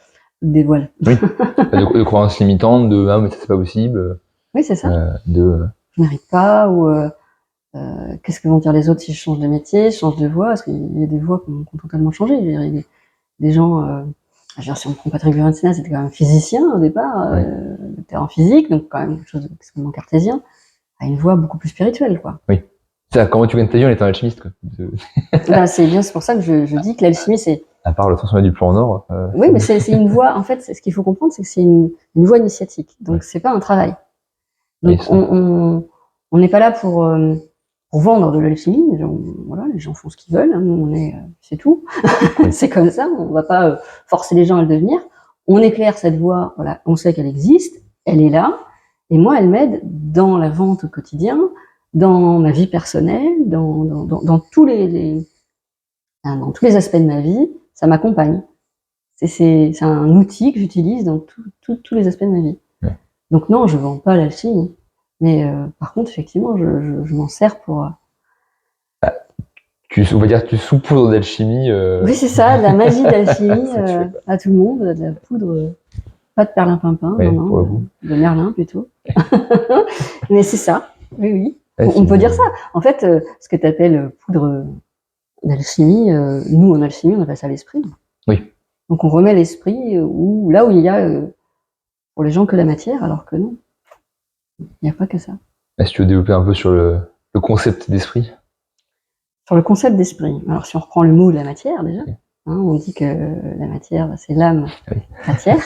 Des voiles.
Oui. de croyances limitantes, mais ça c'est pas possible.
Oui, c'est ça. Je mérite pas, ou qu'est-ce que vont dire les autres si je change de métier, je change de voie, parce qu'il y a des voies qui ont totalement changé. Il y a des gens, si on prend Patrick Valenciennes, c'était quand même physicien au départ, était en physique, donc quand même quelque chose d'extrêmement cartésien, à une voie beaucoup plus spirituelle, quoi.
Oui. Ça, comment tu gagnes ta vie en étant alchimiste, quoi.
C'est pour ça que je dis que l'alchimie, c'est...
À part le transformer du plomb en or.
Oui, mais c'est une voie, en fait, ce qu'il faut comprendre, c'est que c'est une voie initiatique. Donc, c'est pas un travail. Donc, on n'est pas là pour vendre de l'alchimie. Voilà, les gens font ce qu'ils veulent. Nous, c'est tout. C'est comme ça. On va pas forcer les gens à le devenir. On éclaire cette voie. Voilà, on sait qu'elle existe. Elle est là. Et moi, elle m'aide dans la vente au quotidien, dans ma vie personnelle, dans tous dans tous les aspects de ma vie, ça m'accompagne. C'est un outil que j'utilise dans tous les aspects de ma vie.
Ouais.
Donc non, je vends pas l'alchimie. Mais par contre, effectivement, je m'en sers pour...
On va dire que tu saupoudres d'alchimie.
Oui, c'est ça, de la magie d'alchimie
C'est chouette.
à tout le monde, de la poudre, pas de perlimpinpin,
Ouais,
non,
pour le coup.
de Merlin plutôt. Mais c'est ça, oui, oui.
Ouais,
On peut dire ça. En fait, ce que tu appelles poudre d'alchimie, nous en alchimie, on appelle ça l'esprit.
Oui.
Donc on remet l'esprit là où il y a pour les gens que la matière, alors que non, il n'y a pas que ça.
Est-ce que tu veux développer un peu sur le concept d'esprit?
Sur le concept d'esprit. Alors si on reprend le mot de la matière déjà, on dit que la matière, c'est l'âme, matière.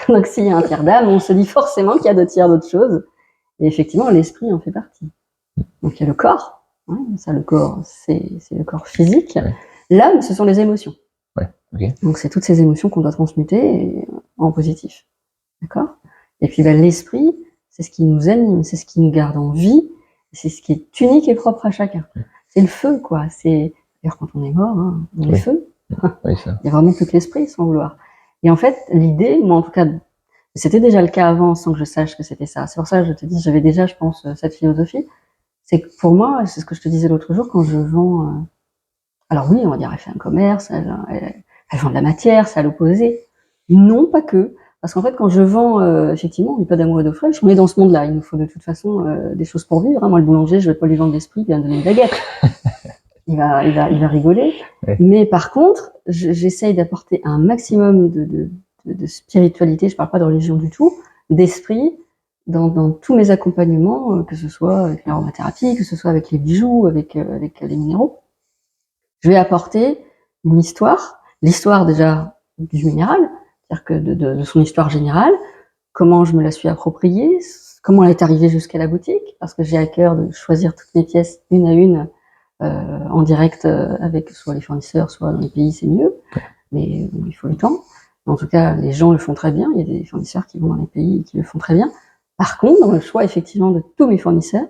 Donc s'il y a un tiers d'âme, on se dit forcément qu'il y a deux tiers d'autres choses. Et effectivement, l'esprit en fait partie. Donc il y a le corps. Ça, le corps, c'est le corps physique.
Ouais.
L'âme, ce sont les émotions.
Ouais, ok.
Donc c'est toutes ces émotions qu'on doit transmuter en positif. D'accord? Et puis l'esprit, c'est ce qui nous anime, c'est ce qui nous garde en vie, c'est ce qui est unique et propre à chacun. C'est le feu, quoi. C'est d'ailleurs quand on est mort, on est feu.
Oui, ça.
Il n'y a vraiment plus que l'esprit, sans vouloir. Et en fait, l'idée, moi en tout cas, c'était déjà le cas avant, sans que je sache que c'était ça. C'est pour ça que je te dis, j'avais déjà, je pense, cette philosophie. C'est que pour moi, c'est ce que je te disais l'autre jour, quand je vends... alors oui, on va dire, elle fait un commerce, elle vend de la matière, c'est à l'opposé. Non, pas que. Parce qu'en fait, quand je vends, effectivement, on n'est pas d'amour et d'eau fraîche, on est dans ce monde-là. Il nous faut de toute façon des choses pour vivre. Moi, le boulanger, je vais pas lui vendre l'esprit, il va me donner une baguette. Il va rigoler.
Ouais.
Mais par contre, j'essaye d'apporter un maximum de spiritualité, je parle pas de religion du tout, d'esprit, dans tous mes accompagnements, que ce soit avec l'aromathérapie, que ce soit avec les bijoux, avec les minéraux. Je vais apporter une histoire, l'histoire déjà du minéral, c'est-à-dire que de son histoire générale, comment je me la suis appropriée, comment elle est arrivée jusqu'à la boutique, parce que j'ai à cœur de choisir toutes mes pièces une à une en direct avec soit les fournisseurs, soit dans les pays, c'est mieux, mais il faut le temps. En tout cas, les gens le font très bien, il y a des fournisseurs qui vont dans les pays et qui le font très bien. Par contre, dans le choix effectivement de tous mes fournisseurs,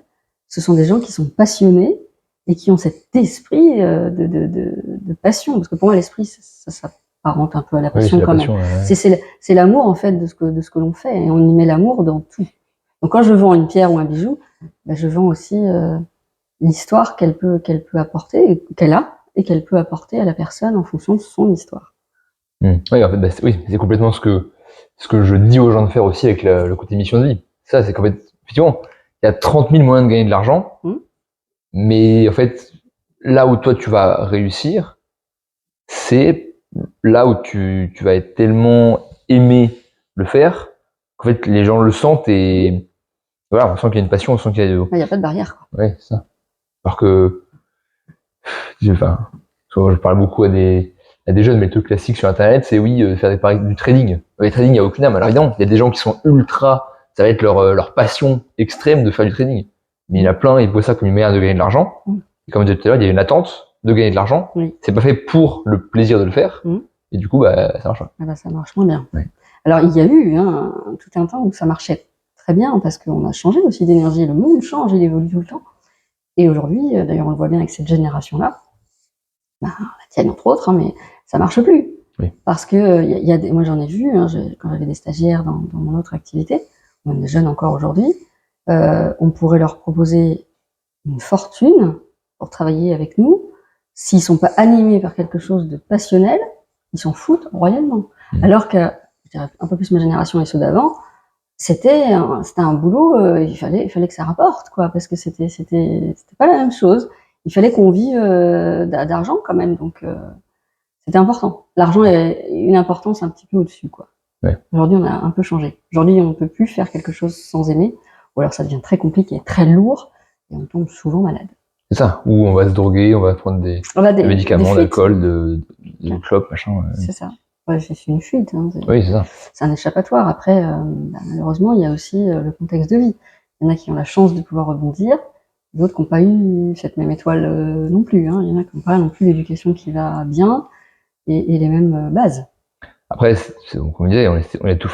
ce sont des gens qui sont passionnés et qui ont cet esprit de passion. Parce que pour moi, l'esprit, ça s'apparente un peu à la passion quand même. C'est l'amour en fait de ce que l'on fait, et on y met l'amour dans tout. Donc quand je vends une pierre ou un bijou, je vends aussi l'histoire qu'elle peut apporter, qu'elle a, et qu'elle peut apporter à la personne en fonction de son histoire.
Oui, en fait, oui, c'est complètement ce que je dis aux gens de faire aussi avec le côté mission de vie. Ça, c'est qu'en fait, effectivement, il y a 30 000 moyens de gagner de l'argent, mais en fait, là où toi tu vas réussir, c'est là où tu vas être tellement aimé le faire qu'en fait les gens le sentent et voilà, on sent qu'il y a une passion, on sent qu'il y a
il n'y a pas de barrière, quoi.
Ouais, c'est ça. Alors que enfin, je parle beaucoup à des jeunes, mais le truc classique sur internet, c'est faire du trading. Le trading, il n'y a aucune âme. Alors évidemment, il y a des gens qui sont ultra, ça va être leur passion extrême de faire du trading. Mais il y en a plein, ils voient ça comme une manière de gagner de l'argent. Et comme je disais tout à l'heure, il y a une attente de gagner de l'argent.
Oui.
C'est pas fait pour le plaisir de le faire. Et du coup, ça marche pas.
Ça marche moins bien.
Ouais.
Alors, il y a eu tout un temps où ça marchait très bien, parce qu'on a changé aussi d'énergie. Le monde change, il évolue tout le temps. Et aujourd'hui, d'ailleurs, on le voit bien avec cette génération-là, la tienne entre autres, mais ça marche plus.
Oui.
Parce que moi j'en ai vu, quand j'avais des stagiaires dans mon autre activité, ou même des jeunes encore aujourd'hui, on pourrait leur proposer une fortune pour travailler avec nous. S'ils sont pas animés par quelque chose de passionnel, ils s'en foutent royalement. Alors que, je dirais un peu plus ma génération et ceux d'avant, c'était un boulot, il fallait que ça rapporte, quoi, parce que c'était pas la même chose. Il fallait qu'on vive d'argent quand même, donc c'était important. L'argent a une importance un petit peu au-dessus, quoi.
Ouais.
Aujourd'hui, on a un peu changé. Aujourd'hui, on ne peut plus faire quelque chose sans aimer, ou alors ça devient très compliqué, très lourd, et on tombe souvent malade.
C'est ça. Ou on va se droguer, on va prendre des médicaments, d'alcool, de clopes, machin.
C'est ça. Ouais, c'est une fuite.
Oui, c'est ça.
C'est un échappatoire. Après, malheureusement, il y a aussi le contexte de vie. Il y en a qui ont la chance de pouvoir rebondir, d'autres qui n'ont pas eu cette même étoile non plus. Il y en a qui n'ont pas non plus l'éducation qui va bien et les mêmes bases.
Après, comme on disait,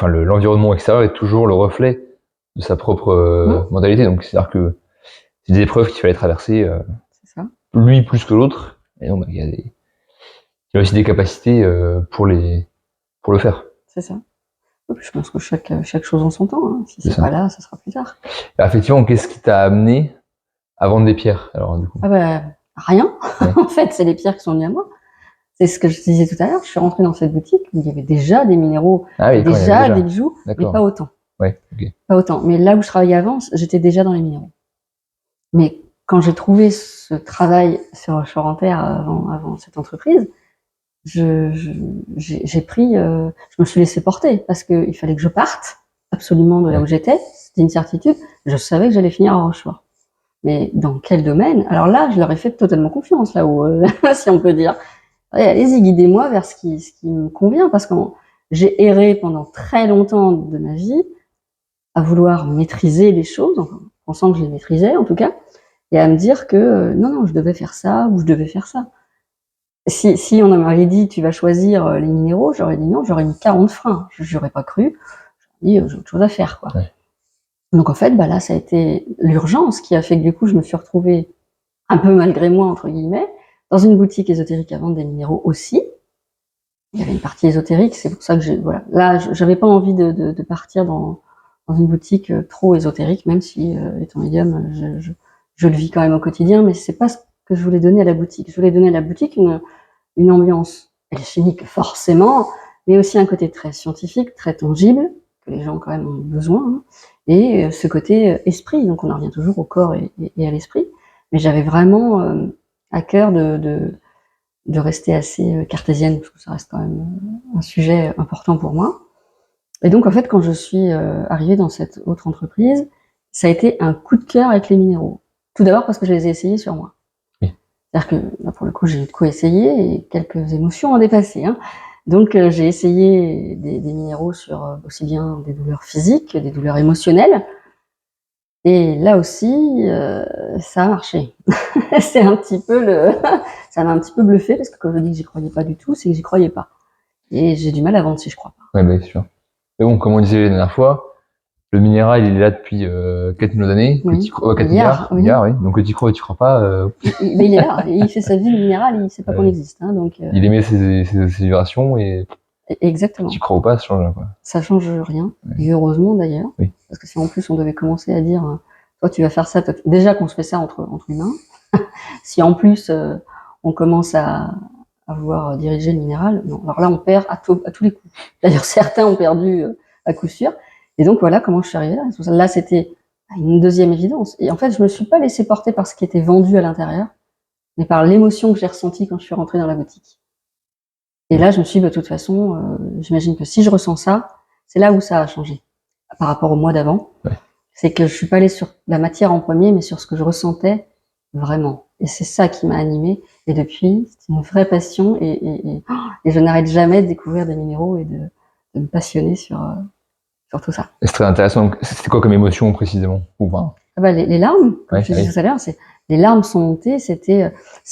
l'environnement extérieur est toujours le reflet de sa propre mentalité. Donc, c'est-à-dire que des épreuves qu'il fallait traverser,
C'est ça.
lui plus que l'autre. Et donc, il y a aussi des capacités pour le faire.
C'est ça. Et puis, je pense que chaque chose en son temps. Hein. Si c'est
ça.
pas là, ça sera plus tard.
Alors, effectivement, qu'est-ce qui t'a amené à vendre des pierres, alors, du coup?
Ah bah, rien.
Ouais.
En fait, c'est les pierres qui sont venues à moi. C'est ce que je disais tout à l'heure. Je suis rentrée dans cette boutique où il y avait déjà des minéraux,
Ah oui,
déjà des bijoux, mais
D'accord.
pas autant.
Ouais, ok.
Pas autant. Mais là où je travaillais avant, j'étais déjà dans les minéraux. Mais quand j'ai trouvé ce travail sur Rochefort-en-Terre avant cette entreprise, j'ai pris, je me suis laissé porter parce que il fallait que je parte absolument de là où j'étais. C'était une certitude. Je savais que j'allais finir à Rochefort. Mais dans quel domaine? Alors là, je leur ai fait totalement confiance, là-haut, si on peut dire. Ouais, allez-y, guidez-moi vers ce qui me convient, parce que j'ai erré pendant très longtemps de ma vie à vouloir maîtriser les choses, enfin, pensant que je les maîtrisais en tout cas, et à me dire que non, je devais faire ça ou je devais faire ça. Si on m'avait dit tu vas choisir les minéraux, j'aurais dit non, j'aurais mis 40 freins. Je n'aurais pas cru. J'aurais dit j'ai autre chose à faire, quoi.
Ouais.
Donc en fait, là, ça a été l'urgence qui a fait que du coup, je me suis retrouvée un peu malgré moi entre guillemets dans une boutique ésotérique à vendre des minéraux aussi. Il y avait une partie ésotérique, c'est pour ça que là, j'avais pas envie de partir dans une boutique trop ésotérique, même si étant médium, je le vis quand même au quotidien, mais c'est pas ce que je voulais donner à la boutique. Je voulais donner à la boutique une ambiance alchimique forcément, mais aussi un côté très scientifique, très tangible, que les gens quand même ont besoin, hein, et ce côté esprit. Donc on en revient toujours au corps et à l'esprit. Mais j'avais vraiment à cœur de rester assez cartésienne, parce que ça reste quand même un sujet important pour moi. Et donc, en fait, quand je suis arrivée dans cette autre entreprise, ça a été un coup de cœur avec les minéraux. Tout d'abord parce que je les ai essayés sur moi.
Oui.
C'est-à-dire que, pour le coup, j'ai eu de quoi essayer et quelques émotions ont dépassé. Hein. Donc, j'ai essayé des minéraux sur aussi bien des douleurs physiques, des douleurs émotionnelles. Et là aussi, ça a marché. C'est un petit peu ça m'a un petit peu bluffé parce que quand je dis que j'y croyais pas du tout, c'est que j'y croyais pas. Et j'ai du mal à vendre si je crois pas.
Ouais, c'est sûr. Mais bon, comme on disait la dernière fois, le minéral, il est là depuis 4 millions d'années.
Oui.
4 milliards,
oui.
oui. Donc, tu crois ou tu crois pas,
Mais il est là, il fait sa vie, le minéral, il sait pas qu'on existe. Hein, donc,
il émet ses vibrations et
exactement.
tu crois ou pas, ça change rien, quoi.
Ça change rien.
Ouais.
Et heureusement d'ailleurs.
Oui.
Parce que si en plus on devait commencer à dire, toi tu vas faire ça, déjà qu'on se fait ça entre humains, si en plus on commence à vouloir diriger le minéral, non. Alors là on perd à tous les coups. D'ailleurs certains ont perdu à coup sûr. Et donc voilà comment je suis arrivée là. Là c'était une deuxième évidence. Et en fait je me suis pas laissée porter par ce qui était vendu à l'intérieur, mais par l'émotion que j'ai ressentie quand je suis rentrée dans la boutique. Et là je me suis dit, de toute façon, j'imagine que si je ressens ça, c'est là où ça a changé par rapport au mois d'avant.
Ouais. C'est
que je suis pas allée sur la matière en premier, mais sur ce que je ressentais vraiment. Et c'est ça qui m'a animée. Et depuis, c'est une vraie passion. Et je n'arrête jamais de découvrir des minéraux et de me passionner sur tout ça.
C'est très intéressant. C'était quoi comme émotion précisément?
Les larmes, comme je disais tout à l'heure, les larmes sont montées. C'est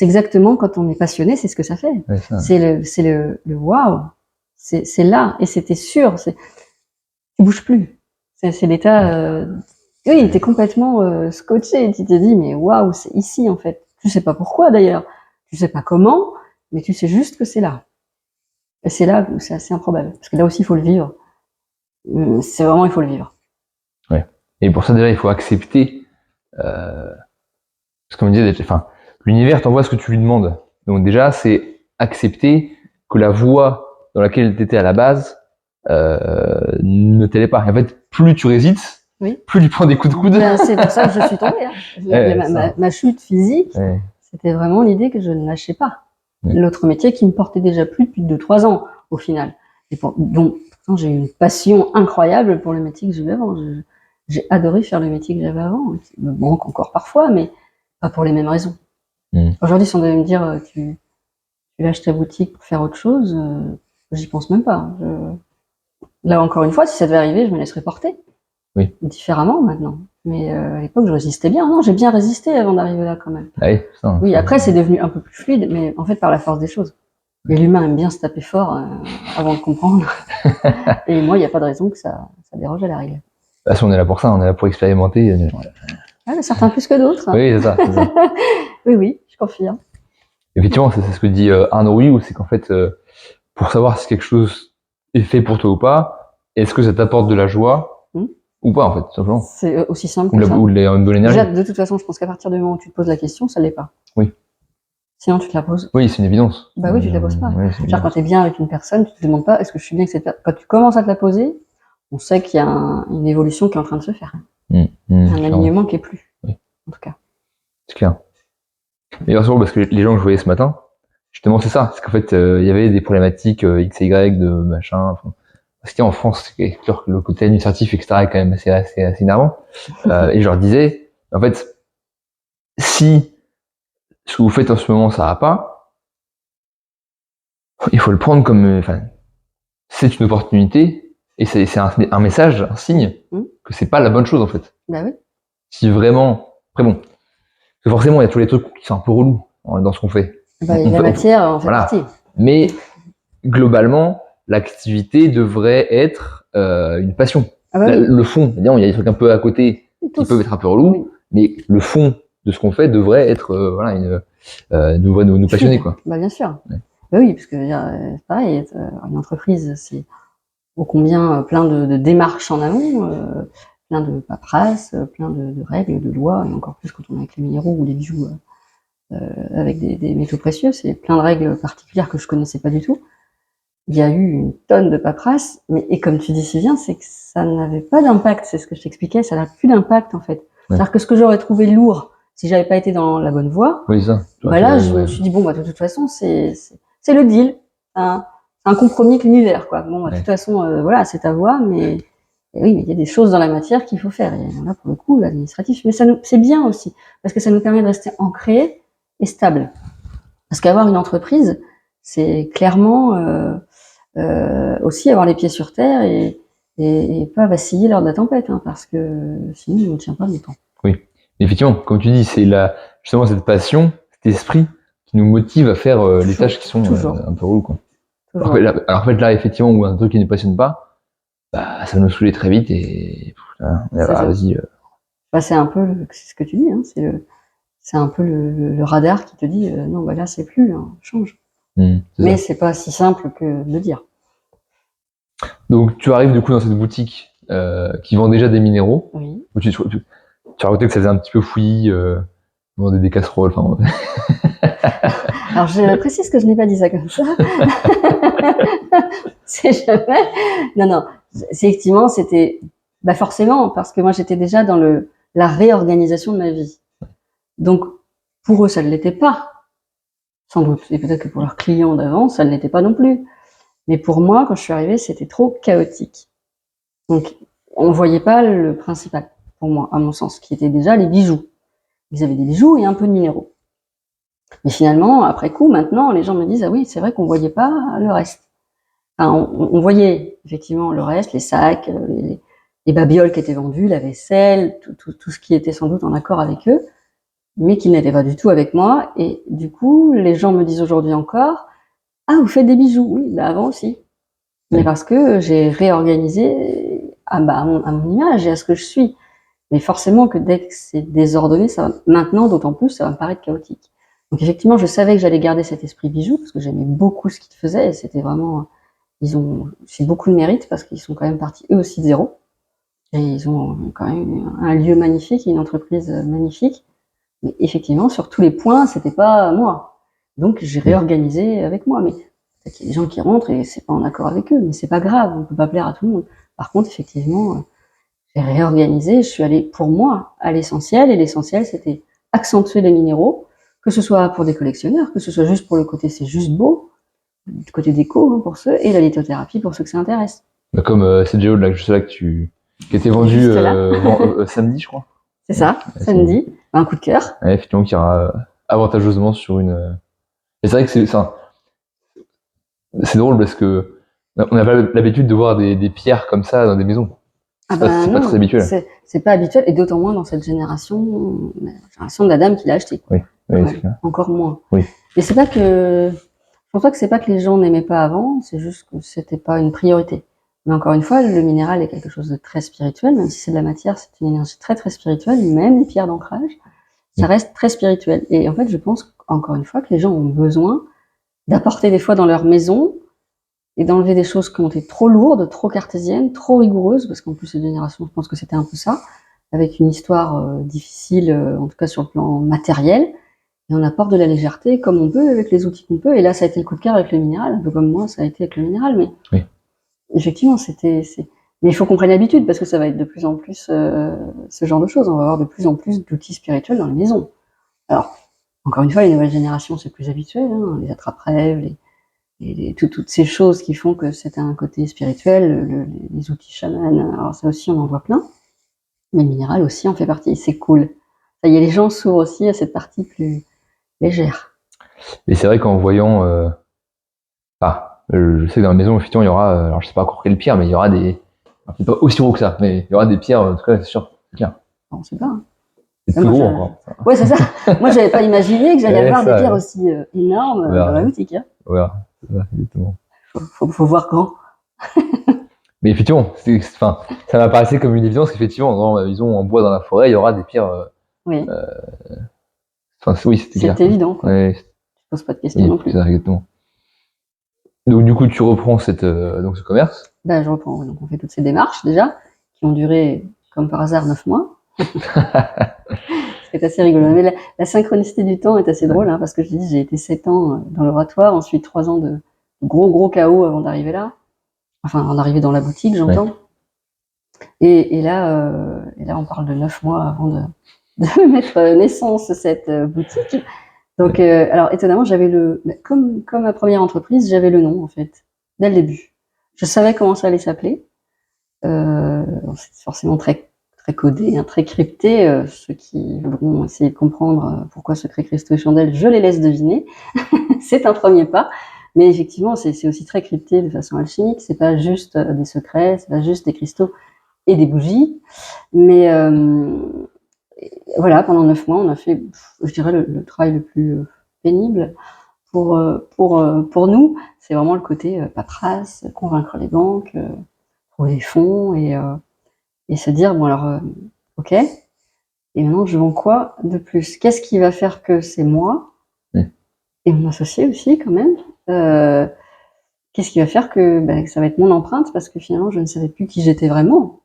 exactement quand on est passionné, c'est ce que ça fait.
Ouais, ça.
C'est le waouh. C'est là. Et c'était sûr. Tu bouges plus. C'est l'état. Oui, t'es complètement scotché. Tu t'es dit, mais waouh, c'est ici en fait. Tu sais pas pourquoi d'ailleurs. Tu sais pas comment, mais tu sais juste que c'est là. Et c'est là où c'est assez improbable. Parce que là aussi, il faut le vivre. C'est vraiment, il faut le vivre.
Ouais. Et pour ça, déjà, il faut accepter. Parce qu'on me disait, l'univers t'envoie ce que tu lui demandes. Donc déjà, c'est accepter que la voie dans laquelle tu étais à la base ne t'allait pas. En fait, plus tu résites, plus tu prends des coups de coude.
C'est pour ça que je suis tombée. Hein. Ma chute physique, c'était vraiment l'idée que je ne lâchais pas. L'autre métier qui me portait déjà plus depuis 2-3 ans, au final. Et donc, pourtant, j'ai eu une passion incroyable pour le métier que j'ai eu avant. J'ai adoré faire le métier que j'avais avant, qui me manque encore parfois, mais pas pour les mêmes raisons. Aujourd'hui, si on devait me dire tu lâches ta boutique pour faire autre chose, j'y pense même pas. Là, encore une fois, si ça devait arriver, je me laisserais porter.
Oui.
Différemment maintenant. Mais à l'époque, je résistais bien. Non, j'ai bien résisté avant d'arriver là quand même.
Ah oui, ça,
oui, après, c'est devenu un peu plus fluide, mais en fait, par la force des choses. Et l'humain aime bien se taper fort avant de comprendre. Et moi, il n'y a pas de raison que ça déroge à la règle.
De toute façon, on est là pour ça, on est là pour expérimenter.
Ouais, certains plus que d'autres.
Oui, c'est ça.
Oui, je confirme.
Effectivement, c'est ce que dit Arnaud Rioux, c'est qu'en fait, pour savoir si quelque chose est fait pour toi ou pas, est-ce que ça t'apporte de la joie ou pas, en fait, tout simplement.
C'est aussi simple
Ou,
que ça.
ou une bonne énergie.
Déjà, de toute façon, je pense qu'à partir du moment où tu te poses la question, ça l'est pas.
Oui.
Sinon, tu te la poses.
Oui, c'est une évidence.
Bah oui, tu te la poses pas.
Oui,
Genre, quand tu es bien avec une personne, tu te demandes pas est-ce que je suis bien avec cette personne. Quand tu commences à te la poser, on sait qu'il y a une évolution qui est en train de se faire. Un alignement qui est plus.
Oui.
En tout cas.
C'est clair. Et surtout parce que les gens que je voyais ce matin, justement, c'est ça. C'est qu'en fait, il y avait des problématiques X et Y de machin. Parce qu'en France, c'est clair que le côté administratif, etc., est quand même assez énervant. Et je leur disais, en fait, si ce que vous faites en ce moment, ça va pas, il faut le prendre comme, c'est une opportunité et c'est un message, un signe que c'est pas la bonne chose en fait.
Bah oui.
Si vraiment, après bon, parce que forcément il y a tous les trucs qui sont un peu relous dans ce qu'on fait.
Bah, la matière en fait partie.
Mais globalement, l'activité devrait être une passion.
Ah bah oui.
Le fond, il y a des trucs un peu à côté qui peuvent être un peu relous, mais le fond de ce qu'on fait devrait être devrait nous passionner quoi.
Bah bien sûr. Ouais. Bah oui, parce que c'est pareil, une entreprise, c'est ô combien plein de démarches en amont, plein de paperasse, plein de règles, de lois, et encore plus quand on est avec les minéraux ou les bijoux avec des métaux précieux, c'est plein de règles particulières que je connaissais pas du tout. Il y a eu une tonne de paperasse, et comme tu dis si bien, c'est que ça n'avait pas d'impact, c'est ce que je t'expliquais, ça n'a plus d'impact en fait. Ouais. C'est-à-dire que ce que j'aurais trouvé lourd si j'avais pas été dans la bonne voie,
oui, ça.
Bah là, je me suis dit, bon, bah, de toute façon, c'est le deal. Hein. C'est un compromis avec l'univers, quoi. Bon, bah, de toute façon, voilà, c'est ta voie, mais oui, mais il y a des choses dans la matière qu'il faut faire. Et là, pour le coup, l'administratif. Mais c'est bien aussi, parce que ça nous permet de rester ancrés et stables. Parce qu'avoir une entreprise, c'est clairement aussi avoir les pieds sur terre et pas vaciller lors de la tempête, hein, parce que sinon, on ne tient pas le temps.
Oui. Effectivement, comme tu dis, c'est justement cette passion, cet esprit qui nous motive à faire les tâches qui sont un peu reloues, quoi. Alors en fait, là, effectivement, où un truc qui ne passionne pas, bah, ça va nous saouler très vite et vas-y.
Bah, c'est un peu c'est ce que tu dis, hein, c'est un peu le radar qui te dit non, bah là, c'est plus, hein, change. Mais c'est pas si simple que de le dire.
Donc, tu arrives du coup dans cette boutique qui vend déjà des minéraux.
Oui.
Où tu as raconté que ça faisait un petit peu fouillis, vendait des casseroles.
Alors, je précise que je n'ai pas dit ça comme ça. C'est jamais. Non. Effectivement, c'était. Bah forcément, parce que moi, j'étais déjà dans la réorganisation de ma vie. Donc, pour eux, ça ne l'était pas. Sans doute. Et peut-être que pour leurs clients d'avant, ça ne l'était pas non plus. Mais pour moi, quand je suis arrivée, c'était trop chaotique. Donc, on ne voyait pas le principal, pour moi, à mon sens, qui était déjà les bijoux. Ils avaient des bijoux et un peu de minéraux. Mais finalement, après coup, maintenant, les gens me disent, ah oui, c'est vrai qu'on voyait pas le reste. Enfin, on voyait effectivement le reste, les sacs, les babioles qui étaient vendues, la vaisselle, tout ce qui était sans doute en accord avec eux, mais qui n'était pas du tout avec moi. Et du coup, les gens me disent aujourd'hui encore, ah, vous faites des bijoux? Oui, bah avant aussi. Mais parce que j'ai réorganisé à mon image et à ce que je suis. Mais forcément que dès que c'est désordonné, maintenant, d'autant plus, ça va me paraître chaotique. Donc effectivement, je savais que j'allais garder cet esprit bijou parce que j'aimais beaucoup ce qu'ils faisaient et c'était vraiment, c'est beaucoup de mérite parce qu'ils sont quand même partis eux aussi de zéro. Et ils ont quand même un lieu magnifique, une entreprise magnifique. Mais effectivement, sur tous les points, c'était pas moi. Donc j'ai réorganisé avec moi. Mais peut-être qu'il y a des gens qui rentrent et c'est pas en accord avec eux, mais c'est pas grave, on peut pas plaire à tout le monde. Par contre, effectivement, j'ai réorganisé, je suis allée pour moi à l'essentiel, et l'essentiel c'était accentuer les minéraux, que ce soit pour des collectionneurs, que ce soit juste pour le côté c'est juste beau, du côté déco hein, pour ceux, et la lithothérapie pour ceux que ça intéresse.
Bah comme cette géode là, juste là qui était vendue samedi, je crois.
C'est ça, samedi, un coup de cœur.
Ouais, effectivement, qui ira avantageusement sur une. Et c'est vrai que c'est drôle parce que on n'a pas l'habitude de voir des pierres comme ça dans des maisons. C'est pas très habituel.
C'est pas habituel, et d'autant moins dans cette génération, la génération de la dame qui l'a acheté.
Oui,
c'est clair. Encore moins.
Oui.
Mais c'est pas que, je pense pas que c'est pas que les gens n'aimaient pas avant, c'est juste que c'était pas une priorité. Mais encore une fois, le minéral est quelque chose de très spirituel, même si c'est de la matière, c'est une énergie très très spirituelle, même les pierres d'ancrage, ça reste très spirituel. Et en fait, je pense, encore une fois, que les gens ont besoin d'apporter des fois dans leur maison et d'enlever des choses qui ont été trop lourdes, trop cartésiennes, trop rigoureuses, parce qu'en plus, cette génération, je pense que c'était un peu ça, avec une histoire difficile, en tout cas sur le plan matériel, et on apporte de la légèreté comme on peut, avec les outils qu'on peut, et là, ça a été le coup de cœur avec le minéral, un peu comme moi, ça a été avec le minéral, mais
Oui.
effectivement, mais il faut qu'on prenne l'habitude, parce que ça va être de plus en plus ce genre de choses, on va avoir de plus en plus d'outils spirituels dans les maisons. Alors, encore une fois, les nouvelles générations, c'est plus habituel, hein, les attrape-rêves, toutes ces choses qui font que c'est un côté spirituel, les outils chamans, alors ça aussi, on en voit plein. Mais le minéral aussi en fait partie, c'est cool. Ça y est, les gens s'ouvrent aussi à cette partie plus légère.
Mais c'est vrai qu'en voyant, je sais que dans la maison, effectivement, il y aura, alors je sais pas encore quelle pierre, mais il y aura des, alors, c'est pas aussi gros que ça, mais il y aura des pierres, en tout cas, c'est sûr, c'est clair.
On sait pas. Hein.
C'est plus gros encore.
Ouais, c'est ça. Moi, j'avais pas imaginé que j'allais avoir des pierres aussi énormes dans la boutique. Hein.
Ouais, c'est ça, exactement.
Faut voir grand.
Mais effectivement, enfin, ça m'a paraissé comme une évidence qu'effectivement, dans la maison en bois dans la forêt, il y aura des pierres.
Oui.
Enfin, oui, c'était clair.
C'est évident, quoi.
Ouais.
Tu poses pas de questions non plus.
C'est ça, exactement. Donc, du coup, tu reprends donc, ce commerce.
Ben, je reprends. Donc, on fait toutes ces démarches, déjà, qui ont duré, comme par hasard, 9 mois. C'est assez rigolo. Mais la synchronicité du temps est assez drôle, hein, parce que je dis, j'ai été 7 ans dans l'oratoire, ensuite 3 ans de gros chaos avant d'arriver là. Enfin, en arriver dans la boutique, j'entends. Ouais. Et là, on parle de 9 mois avant de mettre naissance cette boutique. Donc, alors étonnamment, j'avais comme ma première entreprise, j'avais le nom en fait dès le début. Je savais comment ça allait s'appeler. C'est forcément très très codé, hein, très crypté. Ceux qui voudront essayer de comprendre pourquoi Secret Cristaux et Chandelles, je les laisse deviner. C'est un premier pas. Mais effectivement, c'est aussi très crypté de façon alchimique. C'est pas juste des secrets, c'est pas juste des cristaux et des bougies. Mais voilà, pendant 9 mois, on a fait, je dirais, le travail le plus pénible pour nous. C'est vraiment le côté paperasse, convaincre les banques, trouver des fonds et se dire, bon alors, ok, et maintenant je vends quoi de plus? Qu'est-ce qui va faire que c'est moi? Et mon associé aussi, quand même. Qu'est-ce qui va faire que ça va être mon empreinte, parce que finalement je ne savais plus qui j'étais vraiment,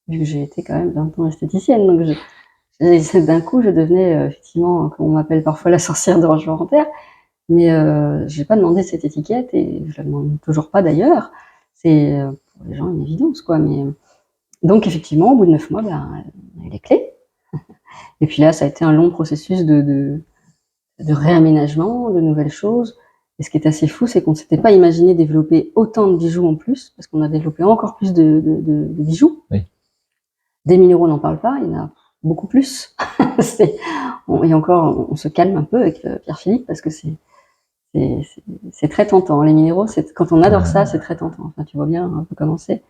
vu que j'ai été quand même 20 ans esthéticienne, donc d'un coup je devenais effectivement, comme on m'appelle parfois, la sorcière de Roche-Volontaire, mais j'ai pas demandé cette étiquette et je la demande toujours pas d'ailleurs. C'est pour les gens une évidence, quoi. Mais donc effectivement, au bout de 9 mois, on a eu les clés. Et puis là, ça a été un long processus de réaménagement, de nouvelles choses. Et ce qui est assez fou, c'est qu'on ne s'était pas imaginé développer autant de bijoux en plus, parce qu'on a développé encore plus de bijoux. Oui. Des minéraux, on n'en parle pas, il y en a beaucoup plus. Et encore, on se calme un peu avec Pierre-Philippe, parce que c'est très tentant. Les minéraux, quand on adore ça, c'est très tentant. Enfin, tu vois bien un peu comment c'est.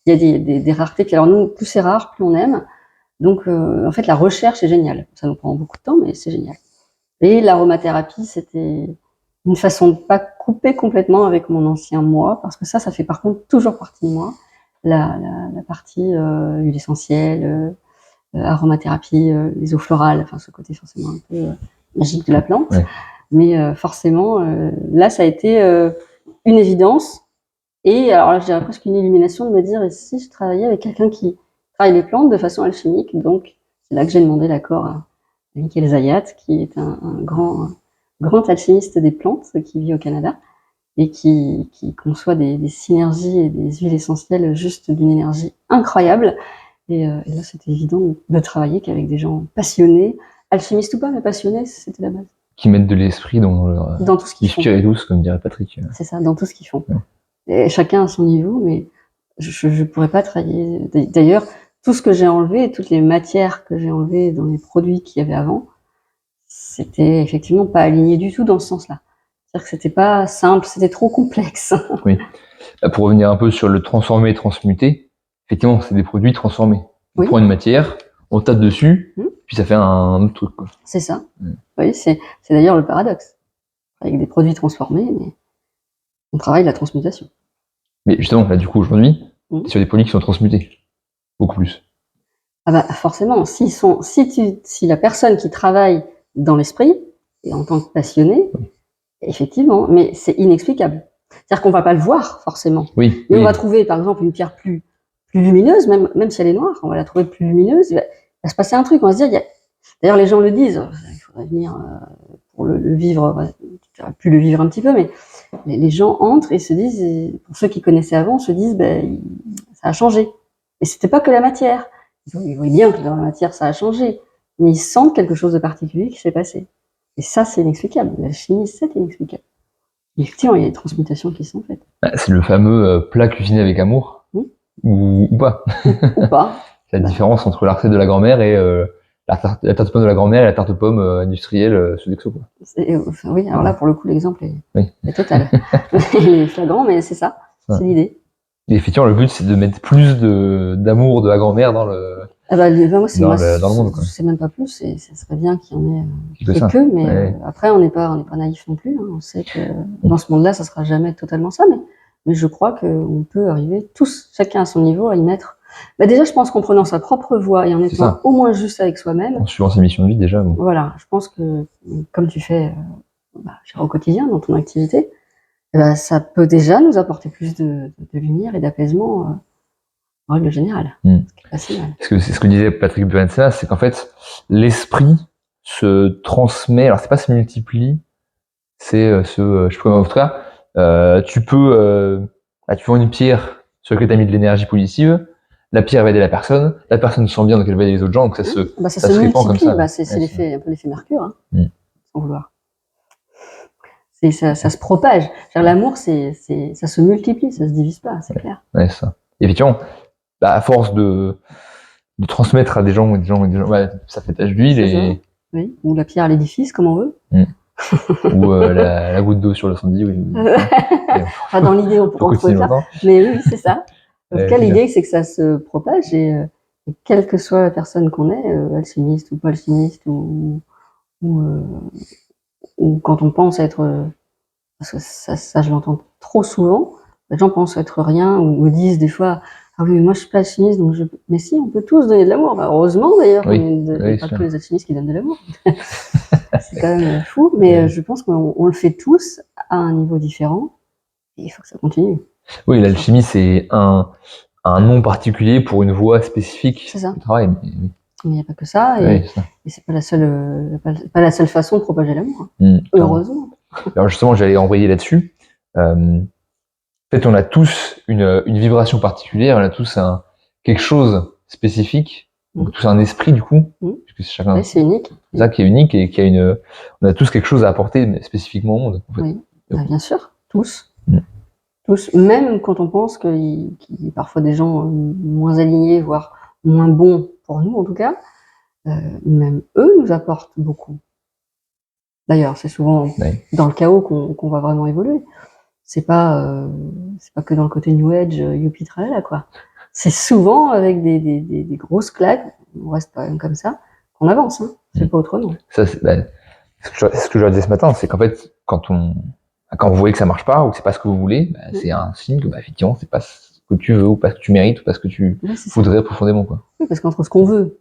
Il y a des raretés. Puis alors nous, plus c'est rare, plus on aime. Donc, en fait, la recherche est géniale. Ça nous prend beaucoup de temps, mais c'est génial. Et l'aromathérapie, c'était une façon de pas couper complètement avec mon ancien moi, parce que ça fait par contre toujours partie de moi. La partie huile essentielle, aromathérapie, les eaux florales, enfin ce côté forcément un peu magique de la plante. Ouais. Mais forcément, là, ça a été une évidence. Et alors là, je dirais presque une illumination de me dire, et si je travaillais avec quelqu'un qui travaille les plantes de façon alchimique? Donc, c'est là que j'ai demandé l'accord à Michael Zayat, qui est un grand alchimiste des plantes, qui vit au Canada, et qui conçoit des synergies et des huiles essentielles juste d'une énergie incroyable. Et là, c'était évident de travailler qu'avec des gens passionnés, alchimistes ou pas, mais passionnés, c'était la base.
Qui mettent de l'esprit dans
tout ce qu'ils font.
Inspirer tous, comme dirait Patrick.
C'est ça, dans tout ce qu'ils font. Ouais. Et chacun à son niveau, mais je pourrais pas travailler. D'ailleurs, tout ce que j'ai enlevé, toutes les matières que j'ai enlevées dans les produits qu'il y avait avant, c'était effectivement pas aligné du tout dans ce sens-là. C'est-à-dire que c'était pas simple, c'était trop complexe. Oui.
Pour revenir un peu sur le transformer, transmuter, effectivement, c'est des produits transformés. On prend une matière, on tape dessus, puis ça fait un autre truc, quoi.
C'est ça. Oui, c'est d'ailleurs le paradoxe. Avec des produits transformés, mais on travaille la transmutation.
Mais justement, là, du coup, aujourd'hui,
Mhm.
Sur des produits qui sont transmutés. Beaucoup plus.
Ah bah, forcément, si la personne qui travaille dans l'esprit, et en tant que passionné, effectivement, mais c'est inexplicable. C'est-à-dire qu'on va pas le voir, forcément.
Oui.
Mais
oui.
on va trouver, par exemple, une pierre plus lumineuse, même si elle est noire, on va la trouver plus lumineuse, il va se passer un truc, on va se dire, d'ailleurs, les gens le disent, il faudrait venir pour le vivre, tu aurais pu le vivre un petit peu, mais les gens entrent et se disent, et pour ceux qui connaissaient avant, se disent, ça a changé. Et c'était pas que la matière. Ils voient bien que dans la matière, ça a changé. Mais ils sentent quelque chose de particulier qui s'est passé. Et ça, c'est inexplicable. La chimie, c'est inexplicable. Et effectivement, il y a des transmutations qui sont faites.
C'est le fameux plat cuisiné avec amour. Ou pas.
Ou pas.
C'est la différence entre la recette de la grand-mère et la tarte pomme de la grand-mère et la tarte pomme industrielle Sodexo. Quoi.
Oui, alors là, pour le coup, l'exemple est total. Il est flagrant, mais c'est ça. C'est l'idée.
Et effectivement, le but, c'est de mettre plus d'amour de la grand-mère dans le,
moi,
dans le monde.
Je sais même pas plus, ça serait bien qu'il y en ait
ça.
que, mais après, on n'est pas naïf non plus. Hein. On sait que dans ce monde-là, ça sera jamais totalement ça, mais je crois qu'on peut arriver tous, chacun à son niveau, à y mettre. Déjà, je pense qu'en prenant sa propre voie et en étant au moins juste avec soi-même.
En suivant ses missions de vie, déjà. Bon.
Voilà, je pense que, comme tu fais au quotidien, dans ton activité, ça peut déjà nous apporter plus de lumière et d'apaisement en règle générale.
C'est ce que disait Patrick Burenza, c'est qu'en fait, l'esprit se transmet, alors c'est pas se multiplie, c'est je sais pas, en tout cas, tu peux une pierre sur laquelle tu as mis de l'énergie positive, la pierre va aider la personne se sent bien, donc elle va aider les autres gens, donc ça se répand comme ça.
C'est l'effet, un peu l'effet Mercure, hein, sans vouloir. Ça se propage. L'amour, ça se multiplie, ça se divise pas, c'est clair.
Ouais, ça. Et effectivement, à force de transmettre à des gens, ça fait tache d'huile et...
Oui, ou la pierre à l'édifice, comme on veut.
Ou la goutte d'eau sur le sandy. Oui.
Enfin, dans l'idée, on pourrait trouver ça. Mais oui, c'est ça. En tout cas, l'idée, c'est que ça se propage et quelle que soit la personne qu'on est, alchimiste ou pas alchimiste, ou quand on pense être... parce que ça je l'entends trop souvent, les gens pensent être rien ou me disent des fois « Ah oui, mais moi je suis pas alchimiste, donc je... » Mais si, on peut tous donner de l'amour. Heureusement d'ailleurs, il n'y a pas que les alchimistes qui donnent de l'amour. C'est quand même fou, mais je pense qu'on le fait tous à un niveau différent et il faut que ça continue.
Oui, l'alchimie, c'est un nom particulier pour une voie spécifique
du
travail.
Mais il n'y a pas que ça, et c'est pas la seule façon de propager l'amour. Heureusement.
Alors justement, j'allais envoyer là-dessus. En fait, on a tous une vibration particulière, on a tous quelque chose spécifique, donc tous un esprit du coup, puisque chacun.
C'est unique.
C'est ça qui est unique et qui a on a tous quelque chose à apporter spécifiquement au monde. En fait.
Oui, bien sûr, tous. Tous, même quand on pense qu'il y a parfois des gens moins alignés, voire moins bons pour nous en tout cas, même eux nous apportent beaucoup. D'ailleurs, c'est souvent dans le chaos qu'on va vraiment évoluer. C'est pas que dans le côté New Age, youpi tralala, quoi. C'est souvent avec des grosses claques, on reste pas comme ça, qu'on avance, hein. C'est pas autrement.
Ça, ce que je leur disais ce matin, c'est qu'en fait, quand vous voyez que ça marche pas, ou que c'est pas ce que vous voulez, c'est un signe que, effectivement, c'est pas ce que tu veux, ou pas ce que tu mérites, ou pas ce que tu voudrais profondément, quoi.
Oui, parce qu'entre ce qu'on veut,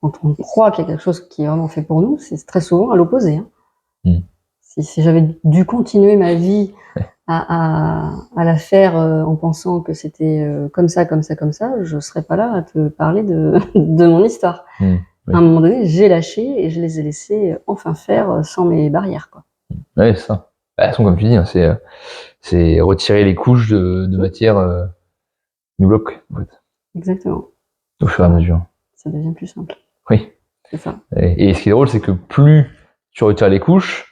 quand on croit qu'il y a quelque chose qui est vraiment fait pour nous, c'est très souvent à l'opposé, hein. Si j'avais dû continuer ma vie à la faire en pensant que c'était comme ça, je serais pas là à te parler de mon histoire. À un moment donné, j'ai lâché et je les ai laissés enfin faire sans mes barrières, quoi.
Ouais, c'est ça. De toute façon, comme tu dis, hein, c'est retirer les couches de matière du bloc, en fait.
Exactement.
Au fur et à mesure.
Ça devient plus simple.
Oui.
C'est ça.
Et ce qui est drôle, c'est que plus tu retires les couches,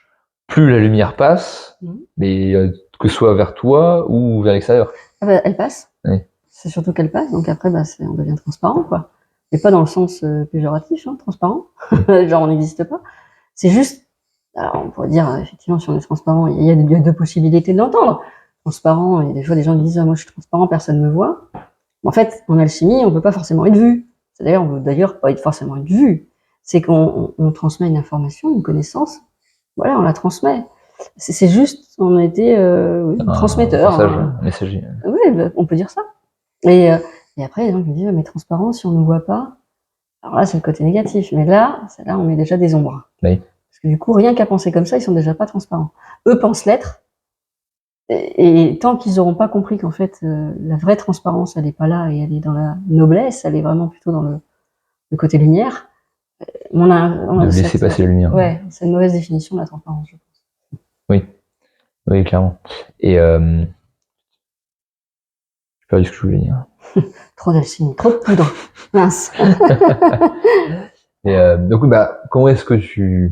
plus la lumière passe, mais que ce soit vers toi ou vers l'extérieur.
Elle passe.
Oui.
C'est surtout qu'elle passe, donc après, on devient transparent, quoi. Et pas dans le sens péjoratif, hein, transparent. Genre, on n'existe pas. C'est juste, alors on pourrait dire, effectivement, si on est transparent, il y a deux possibilités de l'entendre. Transparent, et des fois, des gens qui disent, moi, je suis transparent, personne ne me voit. En fait, en alchimie, on peut pas forcément être vu. D'ailleurs, on veut d'ailleurs pas forcément être vu. C'est qu'on transmet une information, une connaissance. Voilà, on la transmet. C'est juste, on a été transmetteur.
Messager.
Oui, on peut dire ça. Et après, les gens me disent, mais transparent, si on ne voit pas, alors là, c'est le côté négatif. Mais là, on met déjà des ombres.
Oui.
Parce que du coup, rien qu'à penser comme ça, ils sont déjà pas transparents. Eux pensent l'être. Et tant qu'ils n'auront pas compris qu'en fait, la vraie transparence, elle n'est pas là et elle est dans la noblesse, elle est vraiment plutôt dans le côté lumière. On a
De laisser passer la lumière.
Ouais, c'est une mauvaise définition de la transparence, je pense.
Oui, clairement. Et j'ai perdu ce que je voulais dire.
Trop d'alchimie, trop de poudre. Mince.
Et donc, comment est-ce que ce